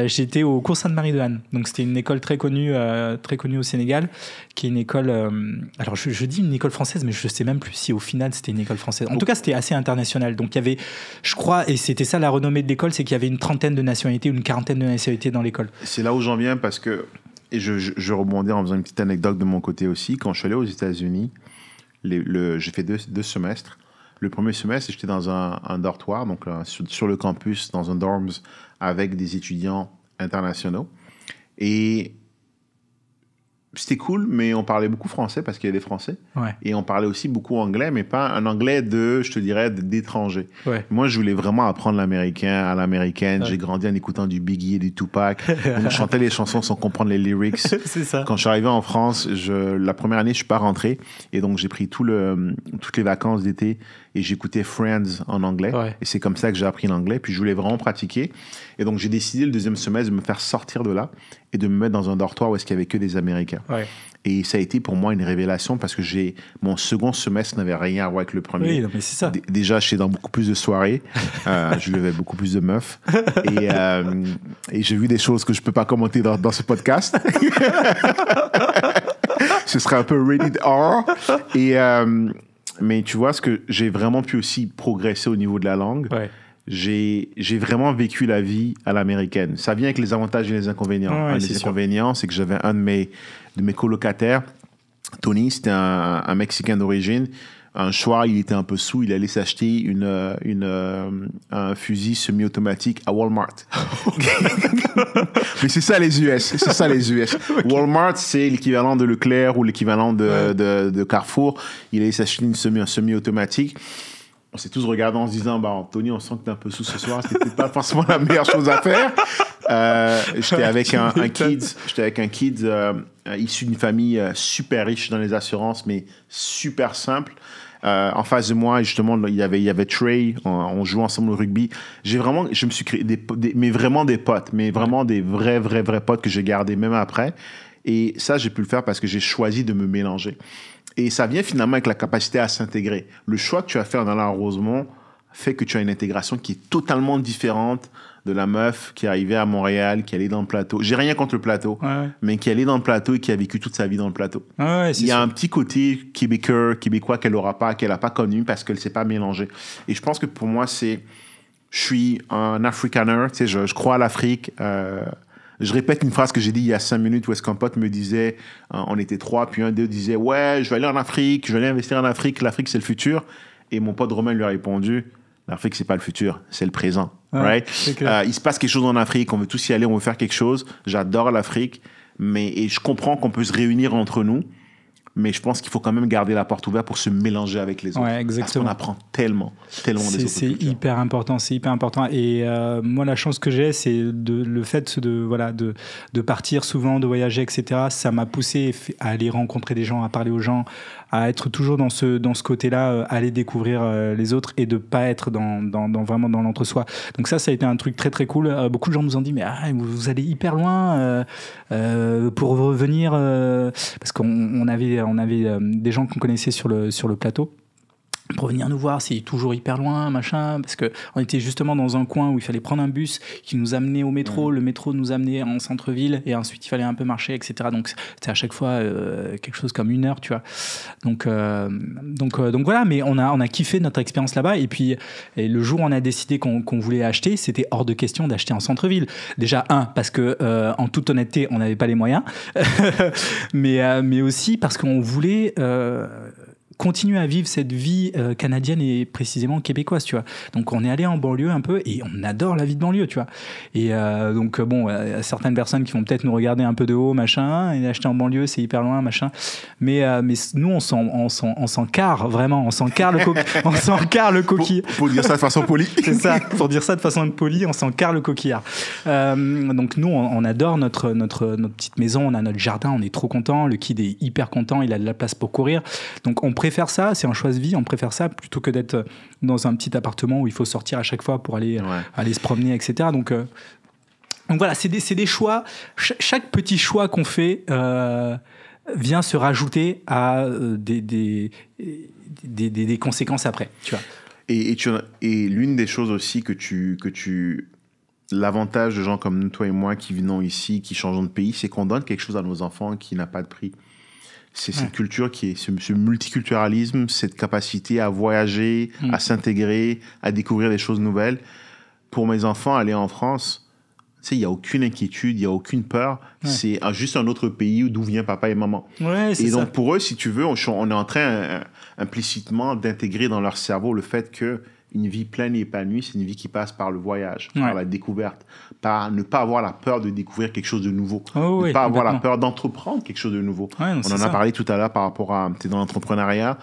[SPEAKER 2] J'étais au cours Sainte-Marie de Anne. Donc c'était une école très connue au Sénégal, qui est une école... alors je dis une école française, mais je ne sais même plus si au final c'était une école française. En tout cas, c'était assez international. Donc il y avait, je crois, et c'était ça la renommée de l'école, c'est qu'il y avait une trentaine de nationalités, une quarantaine de nationalités dans l'école.
[SPEAKER 1] C'est là où j'en viens parce que, et je rebondis en faisant une petite anecdote de mon côté aussi, quand je suis allé aux États-Unis, j'ai fait deux semestres. Le premier semestre, j'étais dans un dortoir, donc sur le campus, dans un dorms, avec des étudiants internationaux. Et c'était cool, mais on parlait beaucoup français parce qu'il y a des Français.
[SPEAKER 2] Ouais.
[SPEAKER 1] Et on parlait aussi beaucoup anglais, mais pas un anglais je te dirais, d'étranger.
[SPEAKER 2] Ouais.
[SPEAKER 1] Moi, je voulais vraiment apprendre l'américain à l'américaine. Ouais. J'ai grandi en écoutant du Biggie et du Tupac. Donc, je chantais les chansons sans comprendre les lyrics.
[SPEAKER 2] C'est ça.
[SPEAKER 1] Quand je suis arrivé en France, la première année, je suis pas rentré. Et donc, j'ai pris toutes les vacances d'été et j'écoutais Friends en anglais.
[SPEAKER 2] Ouais.
[SPEAKER 1] Et c'est comme ça que j'ai appris l'anglais. Puis, je voulais vraiment pratiquer. Et donc, j'ai décidé le deuxième semestre de me faire sortir de là et de me mettre dans un dortoir où est-ce qu'il y avait que des Américains.
[SPEAKER 2] Ouais.
[SPEAKER 1] Et ça a été pour moi une révélation parce que mon second semestre n'avait rien à voir avec le premier.
[SPEAKER 2] Oui, non, mais c'est ça.
[SPEAKER 1] Déjà, j'étais dans beaucoup plus de soirées. Je levais beaucoup plus de meufs. Et j'ai vu des choses que je ne peux pas commenter dans ce podcast. Ce serait un peu rated R. Mais tu vois, ce que j'ai vraiment pu aussi progresser au niveau de la langue.
[SPEAKER 2] Ouais.
[SPEAKER 1] J'ai vraiment vécu la vie à l'américaine. Ça vient avec les avantages et les inconvénients.
[SPEAKER 2] Ouais,
[SPEAKER 1] les inconvénients, c'est que j'avais un de mes colocataires, Tony, c'était un Mexicain d'origine. Un soir, il était un peu saoul, il allait s'acheter un fusil semi-automatique à Walmart. Mais c'est ça les US. Okay. Walmart, c'est l'équivalent de Leclerc ou l'équivalent de Carrefour. Il allait s'acheter un semi-automatique. On s'est tous regardés en se disant, Tony, on sent que t'es un peu sous ce soir. C'était peut-être pas forcément la meilleure chose à faire. J'étais avec un kid issu d'une famille super riche dans les assurances, mais super simple. En face de moi, justement, il y avait Trey. On jouait ensemble au rugby. Je me suis créé mais vraiment des potes, mais vraiment des vrais potes que j'ai gardés même après. Et ça, j'ai pu le faire parce que j'ai choisi de me mélanger. Et ça vient finalement avec la capacité à s'intégrer. Le choix que tu as fait dans la Rosemont fait que tu as une intégration qui est totalement différente de la meuf qui est arrivée à Montréal, qui est allée dans le plateau. J'ai rien contre le plateau, mais qui est allée dans le plateau et qui a vécu toute sa vie dans le plateau. Il y a un petit côté québécois qu'elle n'a pas connu parce qu'elle ne s'est pas mélangée. Et je pense que pour moi, je suis un Afrikaner, tu sais, je crois à l'Afrique. Je répète une phrase que j'ai dit il y a 5 minutes où est-ce qu'un pote me disait, on était 3, puis un d'eux disait, ouais, je vais aller en Afrique, je vais aller investir en Afrique, l'Afrique c'est le futur. Et mon pote Romain lui a répondu, l'Afrique c'est pas le futur, c'est le présent. Right? Il se passe quelque chose en Afrique, on veut tous y aller, on veut faire quelque chose. J'adore l'Afrique, et je comprends qu'on peut se réunir entre nous, mais je pense qu'il faut quand même garder la porte ouverte pour se mélanger avec les autres.
[SPEAKER 2] Ouais, exactement.
[SPEAKER 1] Parce qu'on apprend tellement des autres cultures.
[SPEAKER 2] C'est hyper important. Et moi, la chance que j'ai, c'est le fait de partir souvent, de voyager, etc. Ça m'a poussé à aller rencontrer des gens, à parler aux gens, à être toujours dans ce côté-là, aller découvrir les autres et de pas être vraiment dans l'entre-soi. Donc ça a été un truc très très cool. Beaucoup de gens nous ont dit, mais vous allez hyper loin pour revenir, parce qu'on avait des gens qu'on connaissait sur le plateau. Pour venir nous voir, c'est toujours hyper loin, machin, parce qu'on était justement dans un coin où il fallait prendre un bus qui nous amenait au métro, le métro nous amenait en centre-ville, et ensuite il fallait un peu marcher, etc. Donc c'était à chaque fois quelque chose comme 1 heure, tu vois. Donc voilà, mais on a kiffé notre expérience là-bas, et puis le jour où on a décidé qu'on voulait acheter, c'était hors de question d'acheter en centre-ville. Déjà, parce que en toute honnêteté, on n'avait pas les moyens, mais aussi parce qu'on voulait... continuer à vivre cette vie canadienne et précisément québécoise, tu vois. Donc on est allé en banlieue un peu et on adore la vie de banlieue, tu vois. Et donc bon, certaines personnes qui vont peut-être nous regarder un peu de haut, machin, et acheter en banlieue, c'est hyper loin, machin. Mais nous, on s'en carre, vraiment, on s'en carre le coquille.
[SPEAKER 1] Pour dire ça de façon polie.
[SPEAKER 2] C'est ça, pour dire ça de façon polie, on s'en carre le coquillard. Donc nous, on adore notre petite maison, on a notre jardin, on est trop content, le kid est hyper content, il a de la place pour courir. Donc on préfère ça, c'est un choix de vie, on préfère ça plutôt que d'être dans un petit appartement où il faut sortir à chaque fois pour aller se promener, etc. Donc Donc voilà, c'est des choix. Chaque petit choix qu'on fait vient se rajouter à des conséquences après, tu vois.
[SPEAKER 1] Et l'une des choses aussi l'avantage de gens comme toi et moi qui venons ici, qui changeons de pays, c'est qu'on donne quelque chose à nos enfants qui n'a pas de prix. C'est cette culture ce multiculturalisme, cette capacité à voyager, à s'intégrer, à découvrir des choses nouvelles. Pour mes enfants, aller en France, il n'y a aucune inquiétude, il n'y a aucune peur. Ouais. C'est juste un autre pays d'où vient papa et maman.
[SPEAKER 2] Ouais, c'est
[SPEAKER 1] et donc,
[SPEAKER 2] ça.
[SPEAKER 1] Pour eux, si tu veux, on est en train implicitement d'intégrer dans leur cerveau le fait qu'une vie pleine et épanouie, c'est une vie qui passe par le voyage, par la découverte, par ne pas avoir la peur de découvrir quelque chose de nouveau, ne pas avoir la peur d'entreprendre quelque chose de nouveau.
[SPEAKER 2] Ouais,
[SPEAKER 1] on en a parlé tout à l'heure par rapport à... Tu es dans l'entrepreneuriat.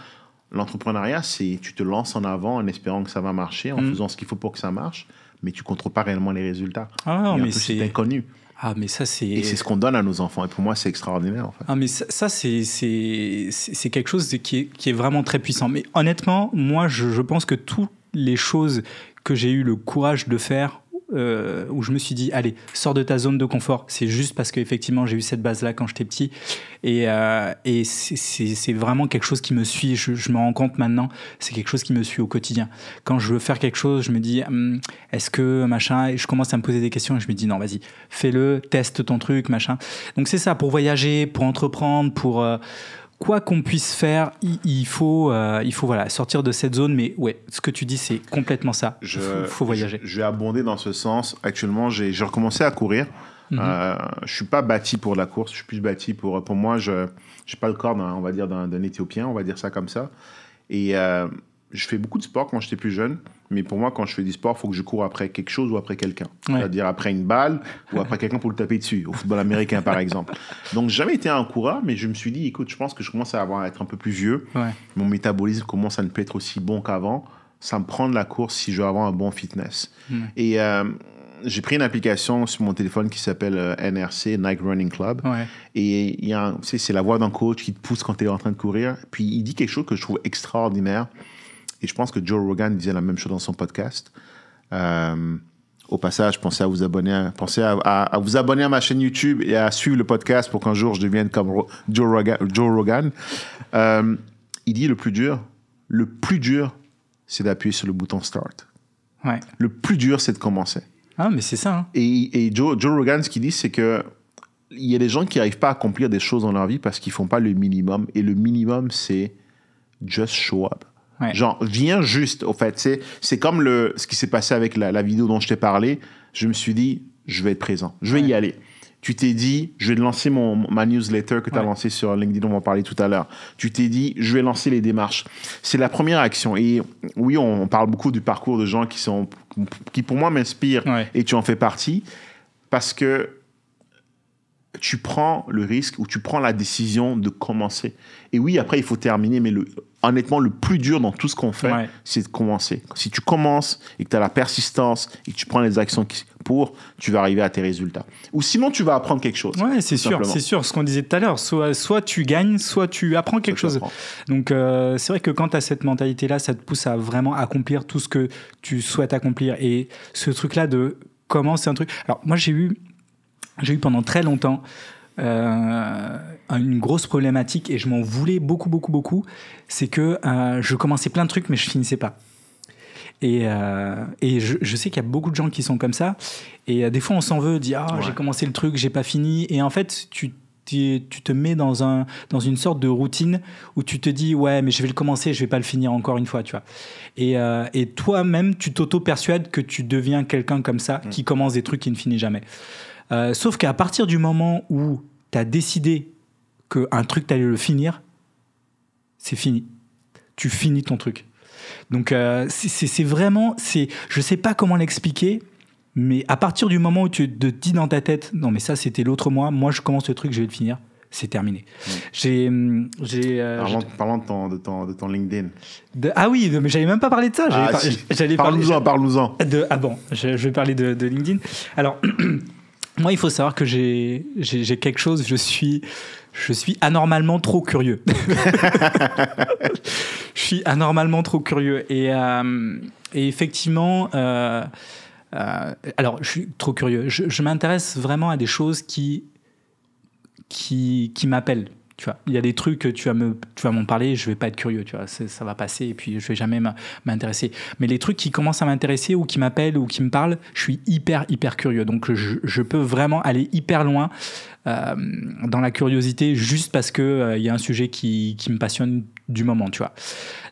[SPEAKER 1] L'entrepreneuriat, c'est tu te lances en avant en espérant que ça va marcher, en faisant ce qu'il faut pour que ça marche, mais tu ne contrôles pas réellement les résultats.
[SPEAKER 2] Mais
[SPEAKER 1] c'est inconnu.
[SPEAKER 2] Ah, mais ça, c'est...
[SPEAKER 1] Et c'est ce qu'on donne à nos enfants. Et pour moi, c'est extraordinaire, en fait.
[SPEAKER 2] Ah, mais ça c'est quelque chose qui est vraiment très puissant. Mais honnêtement, moi, je pense que toutes les choses que j'ai eu le courage de faire, où je me suis dit, allez, sors de ta zone de confort, c'est juste parce qu'effectivement, j'ai eu cette base-là quand j'étais petit. Et c'est vraiment quelque chose qui me suit. Je me rends compte maintenant, c'est quelque chose qui me suit au quotidien. Quand je veux faire quelque chose, je me dis, est-ce que machin, et je commence à me poser des questions et je me dis, non, vas-y, fais-le, teste ton truc, machin. Donc c'est ça, pour voyager, pour entreprendre, pour... quoi qu'on puisse faire, il faut voilà, sortir de cette zone. Mais ouais, ce que tu dis, c'est complètement ça. Il faut voyager.
[SPEAKER 1] Je vais abonder dans ce sens. Actuellement, j'ai recommencé à courir. Je ne suis pas bâti pour la course. Je suis plus bâti pour moi, je n'ai pas le corps on va dire, d'un Éthiopien. On va dire ça comme ça. Et je fais beaucoup de sport quand j'étais plus jeune. Mais pour moi, quand je fais du sport, il faut que je cours après quelque chose ou après quelqu'un. Ouais. C'est-à-dire après une balle ou après quelqu'un pour le taper dessus, au football américain, par exemple. Donc, j'ai jamais été un coureur, mais je me suis dit, écoute, je pense que je commence à être un peu plus vieux. Ouais. Mon métabolisme commence à ne plus être aussi bon qu'avant. Ça me prend de la course si je veux avoir un bon fitness. Et j'ai pris une application sur mon téléphone qui s'appelle NRC, Nike Running Club. Ouais. Et c'est la voix d'un coach qui te pousse quand tu es en train de courir. Puis, il dit quelque chose que je trouve extraordinaire. Et je pense que Joe Rogan disait la même chose dans son podcast. Au passage, pensez à vous abonner à vous abonner à ma chaîne YouTube et à suivre le podcast pour qu'un jour je devienne comme Joe Rogan. Il dit le plus dur, c'est d'appuyer sur le bouton Start. Ouais. Le plus dur, c'est de commencer.
[SPEAKER 2] Ah, mais c'est ça. Hein.
[SPEAKER 1] Et Joe Rogan, ce qu'il dit, c'est que il y a des gens qui n'arrivent pas à accomplir des choses dans leur vie parce qu'ils ne font pas le minimum. Et le minimum, c'est just show up. Ouais. Genre, viens juste, au fait. C'est comme ce qui s'est passé avec la vidéo dont je t'ai parlé. Je me suis dit, je vais être présent. Je vais y aller. Tu t'es dit, je vais lancer ma newsletter que tu as lancée sur LinkedIn, on va en parler tout à l'heure. Tu t'es dit, je vais lancer les démarches. C'est la première action. Et oui, on parle beaucoup du parcours de gens qui pour moi m'inspirent et tu en fais partie parce que tu prends le risque ou tu prends la décision de commencer. Et oui, après, il faut terminer, mais honnêtement, le plus dur dans tout ce qu'on fait, c'est de commencer. Si tu commences et que tu as la persistance et que tu prends les actions tu vas arriver à tes résultats. Ou sinon, tu vas apprendre quelque chose.
[SPEAKER 2] Oui, c'est sûr, c'est sûr. Ce qu'on disait tout à l'heure, soit tu gagnes, soit tu apprends quelque chose. Donc, c'est vrai que quand tu as cette mentalité-là, ça te pousse à vraiment accomplir tout ce que tu souhaites accomplir. Et ce truc-là de comment c'est un truc... Alors, moi, j'ai eu pendant très longtemps une grosse problématique et je m'en voulais beaucoup, c'est que je commençais plein de trucs mais je finissais pas. Et je sais qu'il y a beaucoup de gens qui sont comme ça et des fois on s'en veut, dit j'ai commencé le truc, j'ai pas fini, et en fait tu te mets dans une sorte de routine où tu te dis ouais mais je vais le commencer, je vais pas le finir encore une fois, tu vois. Et toi-même tu t'auto-persuades que tu deviens quelqu'un comme ça qui commence des trucs qui ne finit jamais. Sauf qu'à partir du moment où tu as décidé qu'un truc, tu allais le finir, c'est fini. Tu finis ton truc. Donc, c'est vraiment... je sais pas comment l'expliquer, mais à partir du moment où tu te dis dans ta tête, non, mais ça, c'était l'autre moi je commence le truc, je vais le finir, c'est terminé.
[SPEAKER 1] Parlons de ton LinkedIn.
[SPEAKER 2] Ah oui, mais j'allais même pas parler de ça.
[SPEAKER 1] Parle-nous-en.
[SPEAKER 2] Je vais parler de LinkedIn. Alors... Moi, il faut savoir que j'ai quelque chose, je suis anormalement trop curieux. Je suis anormalement trop curieux. Et effectivement, alors, je suis trop curieux. Je m'intéresse vraiment à des choses qui m'appellent. Tu vois, il y a des trucs, tu vas m'en parler, je vais pas être curieux, tu vois, ça va passer et puis je vais jamais m'intéresser. Mais les trucs qui commencent à m'intéresser ou qui m'appellent ou qui me parlent, je suis hyper curieux. Donc je peux vraiment aller hyper loin dans la curiosité juste parce que il y a un sujet qui me passionne du moment, tu vois.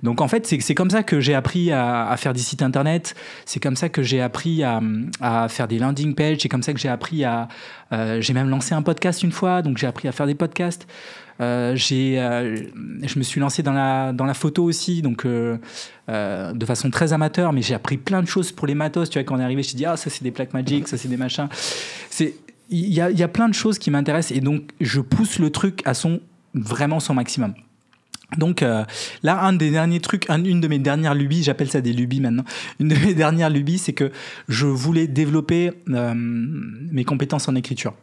[SPEAKER 2] Donc en fait, c'est comme ça que j'ai appris à faire des sites internet, c'est comme ça que j'ai appris à faire des landing pages, c'est comme ça que j'ai appris j'ai même lancé un podcast une fois, donc j'ai appris à faire des podcasts. Je me suis lancé dans la photo aussi, donc de façon très amateur, mais j'ai appris plein de choses pour les matos. Tu vois, quand on est arrivé, je me suis dit, ça c'est des plaques Magic, ça c'est des machins. Il y a plein de choses qui m'intéressent et donc je pousse le truc à vraiment son maximum. Donc là, un des derniers trucs, une de mes dernières lubies, j'appelle ça des lubies maintenant, une de mes dernières lubies, c'est que je voulais développer mes compétences en écriture.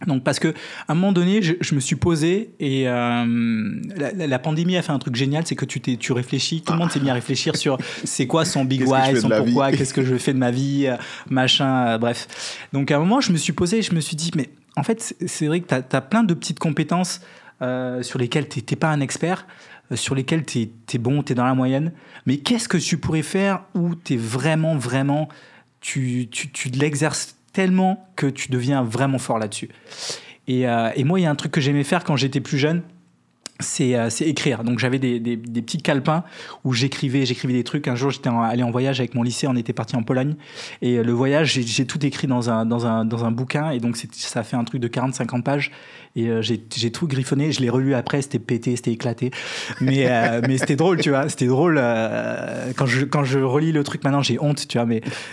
[SPEAKER 2] Donc parce que à un moment donné, je me suis posé et la pandémie a fait un truc génial, c'est que tu réfléchis, tout le monde s'est mis à réfléchir sur c'est quoi son big why, son pourquoi, qu'est-ce que je fais de ma vie, machin, bref. Donc à un moment, je me suis posé et je me suis dit mais en fait c'est vrai que t'as plein de petites compétences sur lesquelles t'es pas un expert, sur lesquelles t'es bon, t'es dans la moyenne, mais qu'est-ce que tu pourrais faire où t'es vraiment tu l'exerces tellement que tu deviens vraiment fort là-dessus. Et moi, il y a un truc que j'aimais faire quand j'étais plus jeune, c'est écrire. Donc j'avais des petits calepins où j'écrivais des trucs. Un jour, j'étais allé en voyage avec mon lycée, on était parti en Pologne. Et le voyage, j'ai tout écrit dans un bouquin. Et donc ça a fait un truc de 40-50 pages. Et j'ai tout griffonné, je l'ai relu après, c'était pété, c'était éclaté. Mais c'était drôle, tu vois. C'était drôle. Quand je relis le truc maintenant, j'ai honte, tu vois.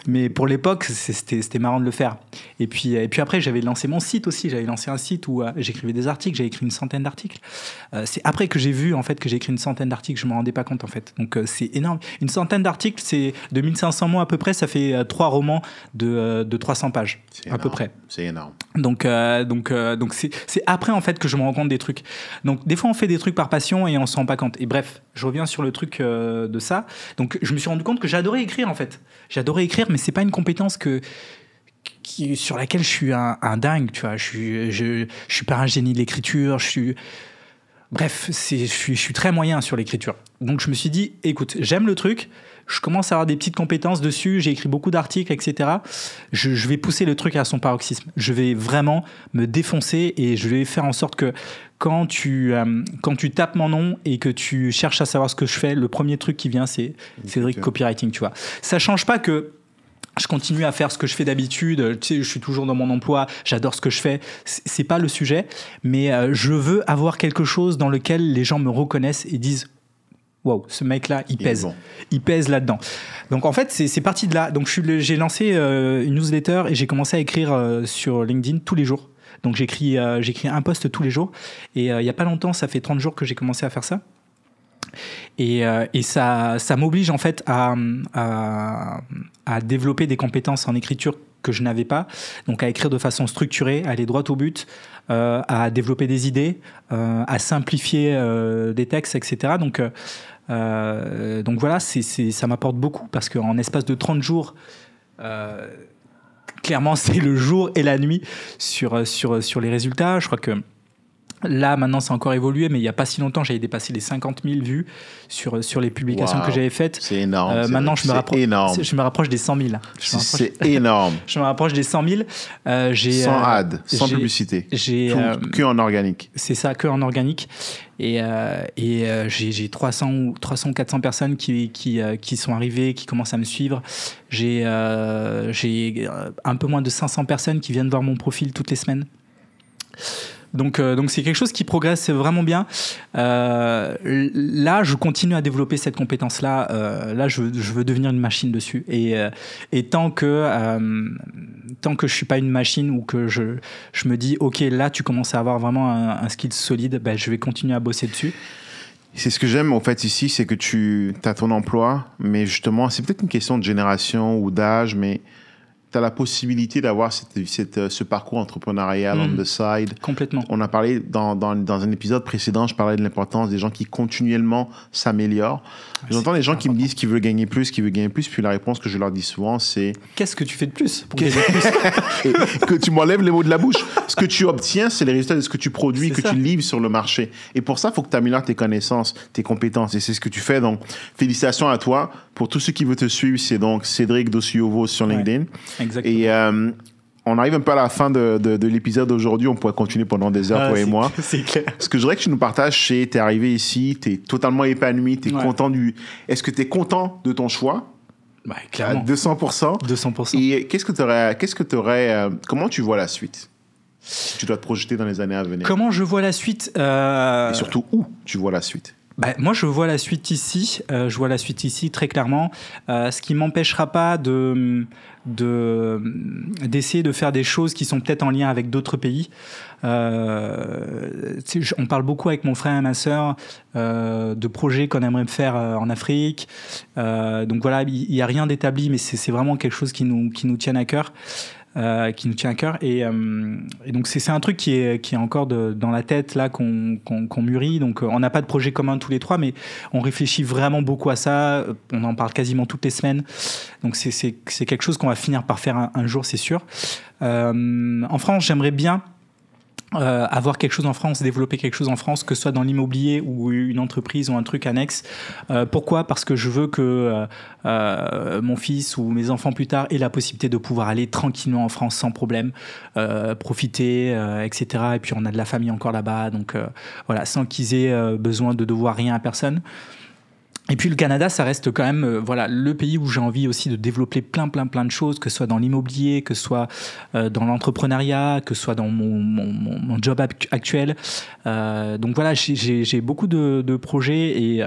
[SPEAKER 2] Mais pour l'époque, c'était marrant de le faire. Et puis après, j'avais lancé mon site aussi. J'avais lancé un site où j'écrivais des articles. J'avais écrit une centaine d'articles. C'est après que j'ai vu en fait que j'ai écrit une centaine d'articles. Je me rendais pas compte en fait. Donc c'est énorme. Une centaine d'articles, c'est de 1500 mots à peu près. Ça fait 3 romans de 300 pages à peu près.
[SPEAKER 1] C'est énorme.
[SPEAKER 2] Donc c'est après en fait que je me rends compte des trucs. Donc des fois on fait des trucs par passion et on s'en rend pas compte. Et bref, je reviens sur le truc de ça. Donc je me suis rendu compte que j'adorais écrire en fait. J'adorais écrire, mais c'est pas une compétence sur laquelle je suis un dingue. Tu vois, je suis pas un génie de l'écriture. Bref, je suis très moyen sur l'écriture. Donc je me suis dit, écoute, j'aime le truc, je commence à avoir des petites compétences dessus, j'ai écrit beaucoup d'articles, etc. Je vais pousser le truc à son paroxysme. Je vais vraiment me défoncer et je vais faire en sorte que quand tu tapes mon nom et que tu cherches à savoir ce que je fais, le premier truc qui vient, c'est Cédric Copywriting, tu vois. Ça change pas que je continue à faire ce que je fais d'habitude, tu sais, je suis toujours dans mon emploi, j'adore ce que je fais, c'est pas le sujet, mais je veux avoir quelque chose dans lequel les gens me reconnaissent et disent waouh, ce mec-là, il pèse. Bon. Il pèse là-dedans. Donc en fait, c'est parti de là. Donc j'ai lancé une newsletter et j'ai commencé à écrire sur LinkedIn tous les jours. Donc j'écris un post tous les jours et il y a pas longtemps, ça fait 30 jours que j'ai commencé à faire ça. Et ça m'oblige en fait à développer des compétences en écriture que je n'avais pas, donc à écrire de façon structurée, à aller droit au but, à développer des idées, à simplifier des textes, etc. Donc voilà, ça m'apporte beaucoup parce qu'en espace de 30 jours, clairement c'est le jour et la nuit sur les résultats. Je crois que là, maintenant, c'est encore évolué, mais il n'y a pas si longtemps, j'avais dépassé les 50 000 vues sur les publications que j'avais faites.
[SPEAKER 1] C'est énorme.
[SPEAKER 2] Maintenant, je me rapproche des 100 000.
[SPEAKER 1] C'est énorme.
[SPEAKER 2] Je me rapproche des 100 000.
[SPEAKER 1] Sans ad, sans publicité. Que en organique.
[SPEAKER 2] C'est ça, que en organique. Et j'ai 300 ou 400 personnes qui sont arrivées, qui commencent à me suivre. J'ai un peu moins de 500 personnes qui viennent voir mon profil toutes les semaines. Donc c'est quelque chose qui progresse vraiment bien. Là, je continue à développer cette compétence-là. Là, je veux devenir une machine dessus. Et tant que je suis pas une machine ou que je me dis, ok, là, tu commences à avoir vraiment un skill solide, ben, je vais continuer à bosser dessus.
[SPEAKER 1] C'est ce que j'aime en fait ici, c'est que tu as ton emploi, mais justement, c'est peut-être une question de génération ou d'âge, mais tu as la possibilité d'avoir ce parcours entrepreneurial on the side.
[SPEAKER 2] Complètement.
[SPEAKER 1] On a parlé dans un épisode précédent, je parlais de l'importance des gens qui continuellement s'améliorent. J'entends des gens qui me disent qu'ils veulent gagner plus, puis la réponse que je leur dis souvent, c'est...
[SPEAKER 2] Qu'est-ce que tu fais de plus pour gagner plus?
[SPEAKER 1] Et que tu m'enlèves les mots de la bouche. Ce que tu obtiens, c'est les résultats de ce que tu produis, tu livres sur le marché. Et pour ça, il faut que tu améliores tes connaissances, tes compétences. Et c'est ce que tu fais. Donc, félicitations à toi. Pour tous ceux qui veulent te suivre, c'est donc Cédric Dosiovo sur LinkedIn.
[SPEAKER 2] Exactement.
[SPEAKER 1] Et on arrive un peu à la fin de l'épisode d'aujourd'hui. On pourrait continuer pendant des heures, toi et moi.
[SPEAKER 2] C'est clair.
[SPEAKER 1] Ce que je voudrais que tu nous partages, c'est t'es arrivé ici, t'es totalement épanoui, t'es content Est-ce que t'es content de ton choix?
[SPEAKER 2] Clairement.
[SPEAKER 1] À 200%.
[SPEAKER 2] 200%.
[SPEAKER 1] Et comment tu vois la suite? Si tu dois te projeter dans les années à venir.
[SPEAKER 2] Comment je vois la suite
[SPEAKER 1] Et surtout, où tu vois la suite?
[SPEAKER 2] Moi, je vois la suite ici. Je vois la suite ici très clairement. Ce qui m'empêchera pas d'essayer de faire des choses qui sont peut-être en lien avec d'autres pays. On parle beaucoup avec mon frère et ma sœur de projets qu'on aimerait faire en Afrique. Donc voilà, il n'y a rien d'établi, mais c'est vraiment quelque chose qui nous tient à cœur. Et donc c'est un truc qui est encore dans la tête là qu'on mûrit. Donc on n'a pas de projet commun tous les trois, mais on réfléchit vraiment beaucoup à ça. On en parle quasiment toutes les semaines. Donc c'est quelque chose qu'on va finir par faire un jour, c'est sûr. En France, j'aimerais bien avoir quelque chose en France, développer quelque chose en France, que ce soit dans l'immobilier ou une entreprise ou un truc annexe. Pourquoi ? Parce que je veux que mon fils ou mes enfants plus tard aient la possibilité de pouvoir aller tranquillement en France sans problème, profiter, etc. Et puis on a de la famille encore là-bas, donc voilà, sans qu'ils aient besoin de devoir rien à personne. Et puis le Canada, ça reste quand même le pays où j'ai envie aussi de développer plein de choses, que ce soit dans l'immobilier, que ce soit dans l'entrepreneuriat, que ce soit dans mon job actuel. Donc voilà, j'ai beaucoup de projets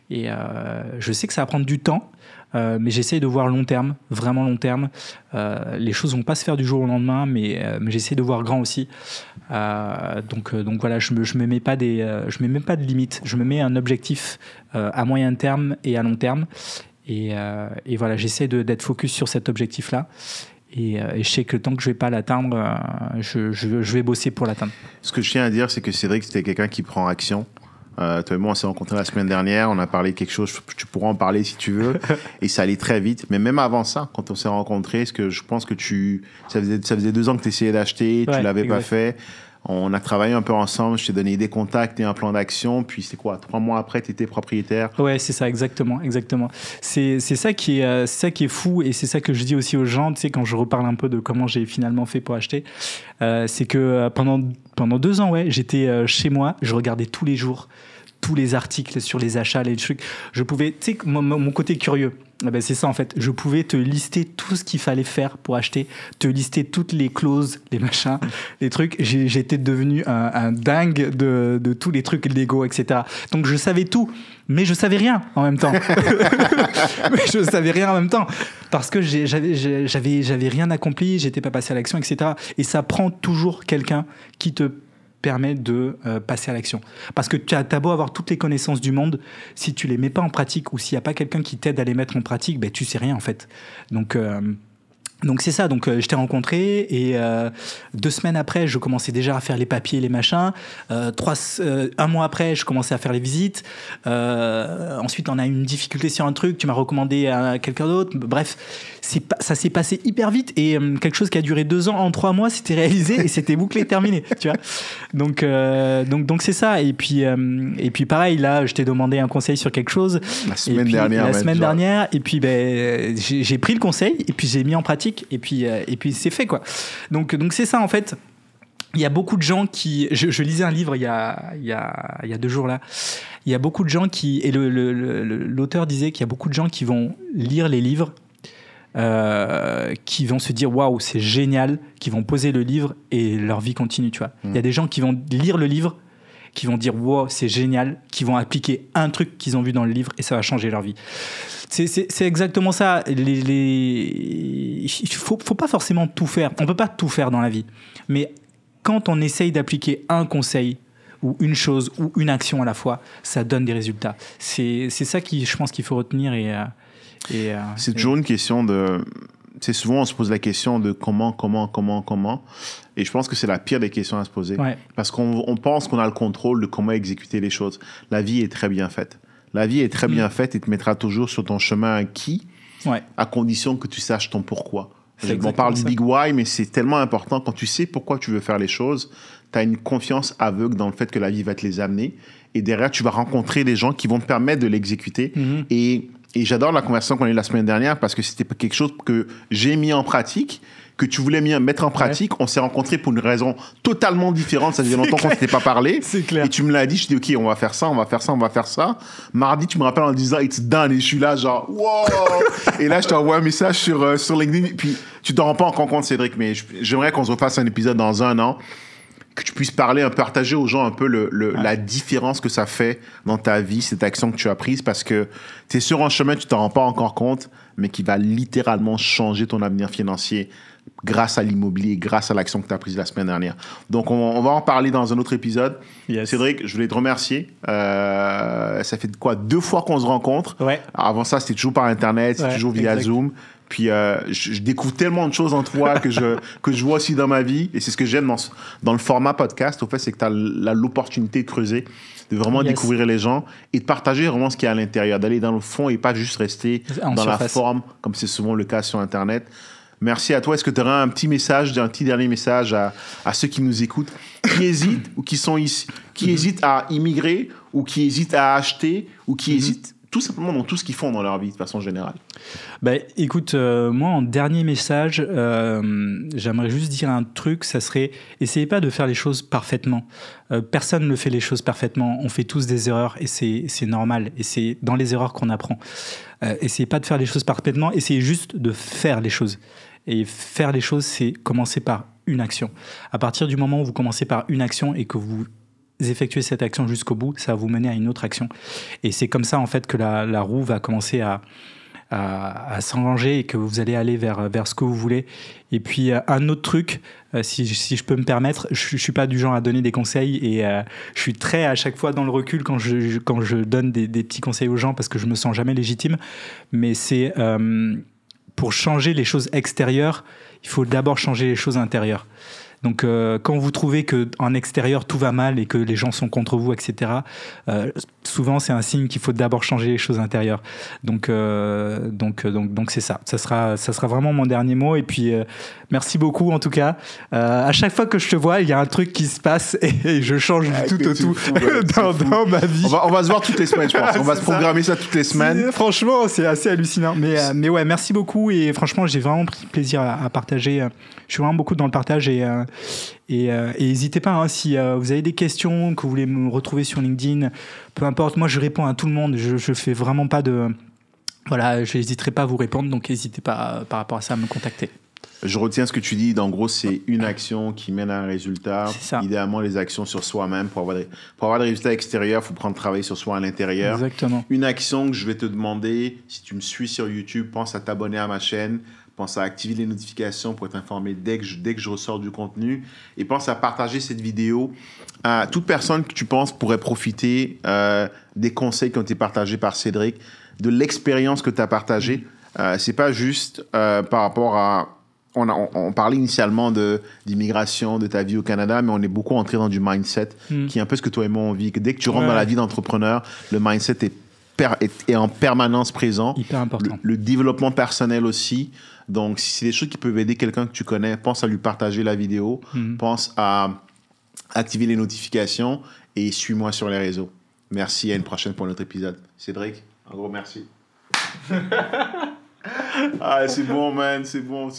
[SPEAKER 2] et je sais que ça va prendre du temps. Mais j'essaie de voir long terme, vraiment long terme. Les choses vont pas se faire du jour au lendemain, mais j'essaie de voir grand aussi. Donc voilà, je me mets pas de limites. Je me mets un objectif à moyen terme et à long terme. Et voilà, j'essaie d'être focus sur cet objectif-là. Et je sais que tant que je vais pas l'atteindre, je vais bosser pour l'atteindre.
[SPEAKER 1] Ce que je tiens à dire, c'est que Cédric, c'était quelqu'un qui prend action. Toi et moi, on s'est rencontrés la semaine dernière. On a parlé de quelque chose. Tu pourras en parler si tu veux. Et ça allait très vite. Mais même avant ça, quand on s'est rencontrés, parce que je pense que ça faisait 2 ans que tu essayais d'acheter, tu l'avais pas fait. On a travaillé un peu ensemble. Je t'ai donné des contacts et un plan d'action. Puis c'est quoi, 3 mois après, tu étais propriétaire.
[SPEAKER 2] Ouais, c'est ça, exactement. C'est ça qui est fou, et c'est ça que je dis aussi aux gens. Tu sais, quand je reparle un peu de comment j'ai finalement fait pour acheter, c'est que pendant 2 ans, j'étais chez moi, je regardais tous les jours tous les articles sur les achats, les trucs. Je pouvais, tu sais, mon côté curieux, c'est ça en fait. Je pouvais te lister tout ce qu'il fallait faire pour acheter, te lister toutes les clauses, les machins, les trucs. J'étais devenu un dingue de tous les trucs Lego, etc. Donc je savais tout, mais je savais rien en même temps. Parce que j'avais rien accompli, j'étais pas passé à l'action, etc. Et ça prend toujours quelqu'un qui te permet de passer à l'action. Parce que tu as beau avoir toutes les connaissances du monde, si tu les mets pas en pratique ou s'il n'y a pas quelqu'un qui t'aide à les mettre en pratique, tu sais rien en fait. Donc c'est ça, je t'ai rencontré et 2 semaines après, je commençais déjà à faire les papiers, les machins. 1 mois après, je commençais à faire les visites. Ensuite, on a eu une difficulté sur un truc, tu m'as recommandé à quelqu'un d'autre. Bref, ça s'est passé hyper vite et quelque chose qui a duré 2 ans, en 3 mois, c'était réalisé et c'était bouclé, terminé, tu vois. Donc c'est ça. Et puis pareil, là, je t'ai demandé un conseil sur quelque chose. La semaine dernière. Et puis j'ai pris le conseil et puis j'ai mis en pratique. Et puis c'est fait quoi. Donc c'est ça en fait. Il y a beaucoup de gens qui... Je lisais un livre il y a 2 jours là. Il y a beaucoup de gens qui... Et l'auteur disait qu'il y a beaucoup de gens qui vont lire les livres, qui vont se dire waouh, c'est génial, qui vont poser le livre et leur vie continue, tu vois. Il y a des gens qui vont lire le livre, qui vont dire wow, c'est génial, qui vont appliquer un truc qu'ils ont vu dans le livre et ça va changer leur vie. C'est exactement ça. Il faut pas forcément tout faire. On peut pas tout faire dans la vie. Mais quand on essaye d'appliquer un conseil ou une chose ou une action à la fois, ça donne des résultats. C'est ça je pense qu'il faut retenir.
[SPEAKER 1] C'est toujours une question c'est souvent, on se pose la question de comment. Et je pense que c'est la pire des questions à se poser.
[SPEAKER 2] Ouais.
[SPEAKER 1] Parce qu'on pense qu'on a le contrôle de comment exécuter les choses. La vie est très bien faite. La vie est très bien faite et te mettra toujours sur ton chemin acquis, à condition que tu saches ton pourquoi. On parle du big why, mais c'est tellement important. Quand tu sais pourquoi tu veux faire les choses, tu as une confiance aveugle dans le fait que la vie va te les amener. Et derrière, tu vas rencontrer des gens qui vont te permettre de l'exécuter. Et j'adore la conversation qu'on a eue la semaine dernière parce que c'était quelque chose que j'ai mis en pratique, que tu voulais mettre en pratique. On s'est rencontrés pour une raison totalement différente. Ça faisait longtemps qu'on ne s'était pas parlé.
[SPEAKER 2] C'est clair.
[SPEAKER 1] Et tu me l'as dit, je dis, OK, on va faire ça. Mardi, tu me rappelles en disant, it's done. Et je suis là, genre, wow! Et là, je t'envoie un message sur LinkedIn. Puis, tu t'en rends pas encore compte, Cédric, mais j'aimerais qu'on se refasse un épisode dans 1 an, que tu puisses partager aux gens un peu la différence que ça fait dans ta vie, cette action que tu as prise, parce que tu es sur un chemin, tu t'en rends pas encore compte, mais qui va littéralement changer ton avenir financier grâce à l'immobilier, grâce à l'action que tu as prise la semaine dernière. Donc, on va en parler dans un autre épisode.
[SPEAKER 2] Yes.
[SPEAKER 1] Cédric, je voulais te remercier. Ça fait quoi, 2 fois qu'on se rencontre?
[SPEAKER 2] Ouais.
[SPEAKER 1] Avant ça, c'était toujours par Internet, c'était toujours via Zoom. Puis je découvre tellement de choses en toi que je vois aussi dans ma vie. Et c'est ce que j'aime dans le format podcast. Au fait, c'est que tu as l'opportunité de creuser, de vraiment découvrir les gens et de partager vraiment ce qu'il y a à l'intérieur, d'aller dans le fond et pas juste rester dans la forme, comme c'est souvent le cas sur Internet. Merci à toi. Est-ce que tu auras un petit dernier message à ceux qui nous écoutent, qui hésitent ou qui sont ici, qui hésitent à immigrer ou qui hésitent à acheter ou qui hésitent tout simplement dans tout ce qu'ils font dans leur vie de façon générale?
[SPEAKER 2] Écoute, moi en dernier message, j'aimerais juste dire un truc, ça serait, essayez pas de faire les choses parfaitement. Personne ne fait les choses parfaitement, on fait tous des erreurs et c'est normal, et c'est dans les erreurs qu'on apprend. Essayez pas de faire les choses parfaitement, essayez juste de faire les choses. Et faire les choses, c'est commencer par une action. À partir du moment où vous commencez par une action et que vous effectuez cette action jusqu'au bout, ça va vous mener à une autre action. Et c'est comme ça, en fait, que la roue va commencer à s'enranger et que vous allez aller vers ce que vous voulez. Et puis, un autre truc, si je peux me permettre, je suis pas du genre à donner des conseils et je suis très à chaque fois dans le recul quand je donne des petits conseils aux gens parce que je me sens jamais légitime. Mais c'est pour changer les choses extérieures, il faut d'abord changer les choses intérieures. Donc, quand vous trouvez qu'en extérieur, tout va mal et que les gens sont contre vous, etc., souvent, c'est un signe qu'il faut d'abord changer les choses intérieures. Donc c'est ça. Ça sera vraiment mon dernier mot. Et puis, merci beaucoup, en tout cas. À chaque fois que je te vois, il y a un truc qui se passe et je change du tout au tout dans ma vie.
[SPEAKER 1] On va se voir toutes les semaines, je pense. On va se programmer ça toutes les semaines.
[SPEAKER 2] Franchement, c'est assez hallucinant. Mais ouais, merci beaucoup. Et franchement, j'ai vraiment pris plaisir à partager. Je suis vraiment beaucoup dans le partage et n'hésitez pas, hein, si vous avez des questions, que vous voulez me retrouver sur LinkedIn, peu importe, moi je réponds à tout le monde, je fais vraiment pas de... Voilà, je n'hésiterai pas à vous répondre, donc n'hésitez pas par rapport à ça à me contacter.
[SPEAKER 1] Je retiens ce que tu dis. En gros, c'est une action qui mène à un résultat. Idéalement, les actions sur soi-même. Pour avoir des résultats extérieurs, il faut travailler sur soi à l'intérieur.
[SPEAKER 2] Exactement.
[SPEAKER 1] Une action que je vais te demander, si tu me suis sur YouTube, pense à t'abonner à ma chaîne. Pense à activer les notifications pour être informé dès que je ressors du contenu. Et pense à partager cette vidéo à toute personne que tu penses pourrait profiter des conseils qui ont été partagés par Cédric, de l'expérience que tu as partagée. C'est pas juste par rapport à... On parlait initialement d'immigration, de ta vie au Canada, mais on est beaucoup entré dans du mindset, qui est un peu ce que toi et moi on vit. Que dès que tu rentres dans la vie d'entrepreneur, le mindset est en permanence présent.
[SPEAKER 2] Hyper important.
[SPEAKER 1] Le développement personnel aussi. Donc, si c'est des choses qui peuvent aider quelqu'un que tu connais, pense à lui partager la vidéo, pense à activer les notifications et suis-moi sur les réseaux. Merci, à une prochaine pour notre épisode. Cédric, un gros merci. Ah, c'est bon, man, c'est bon.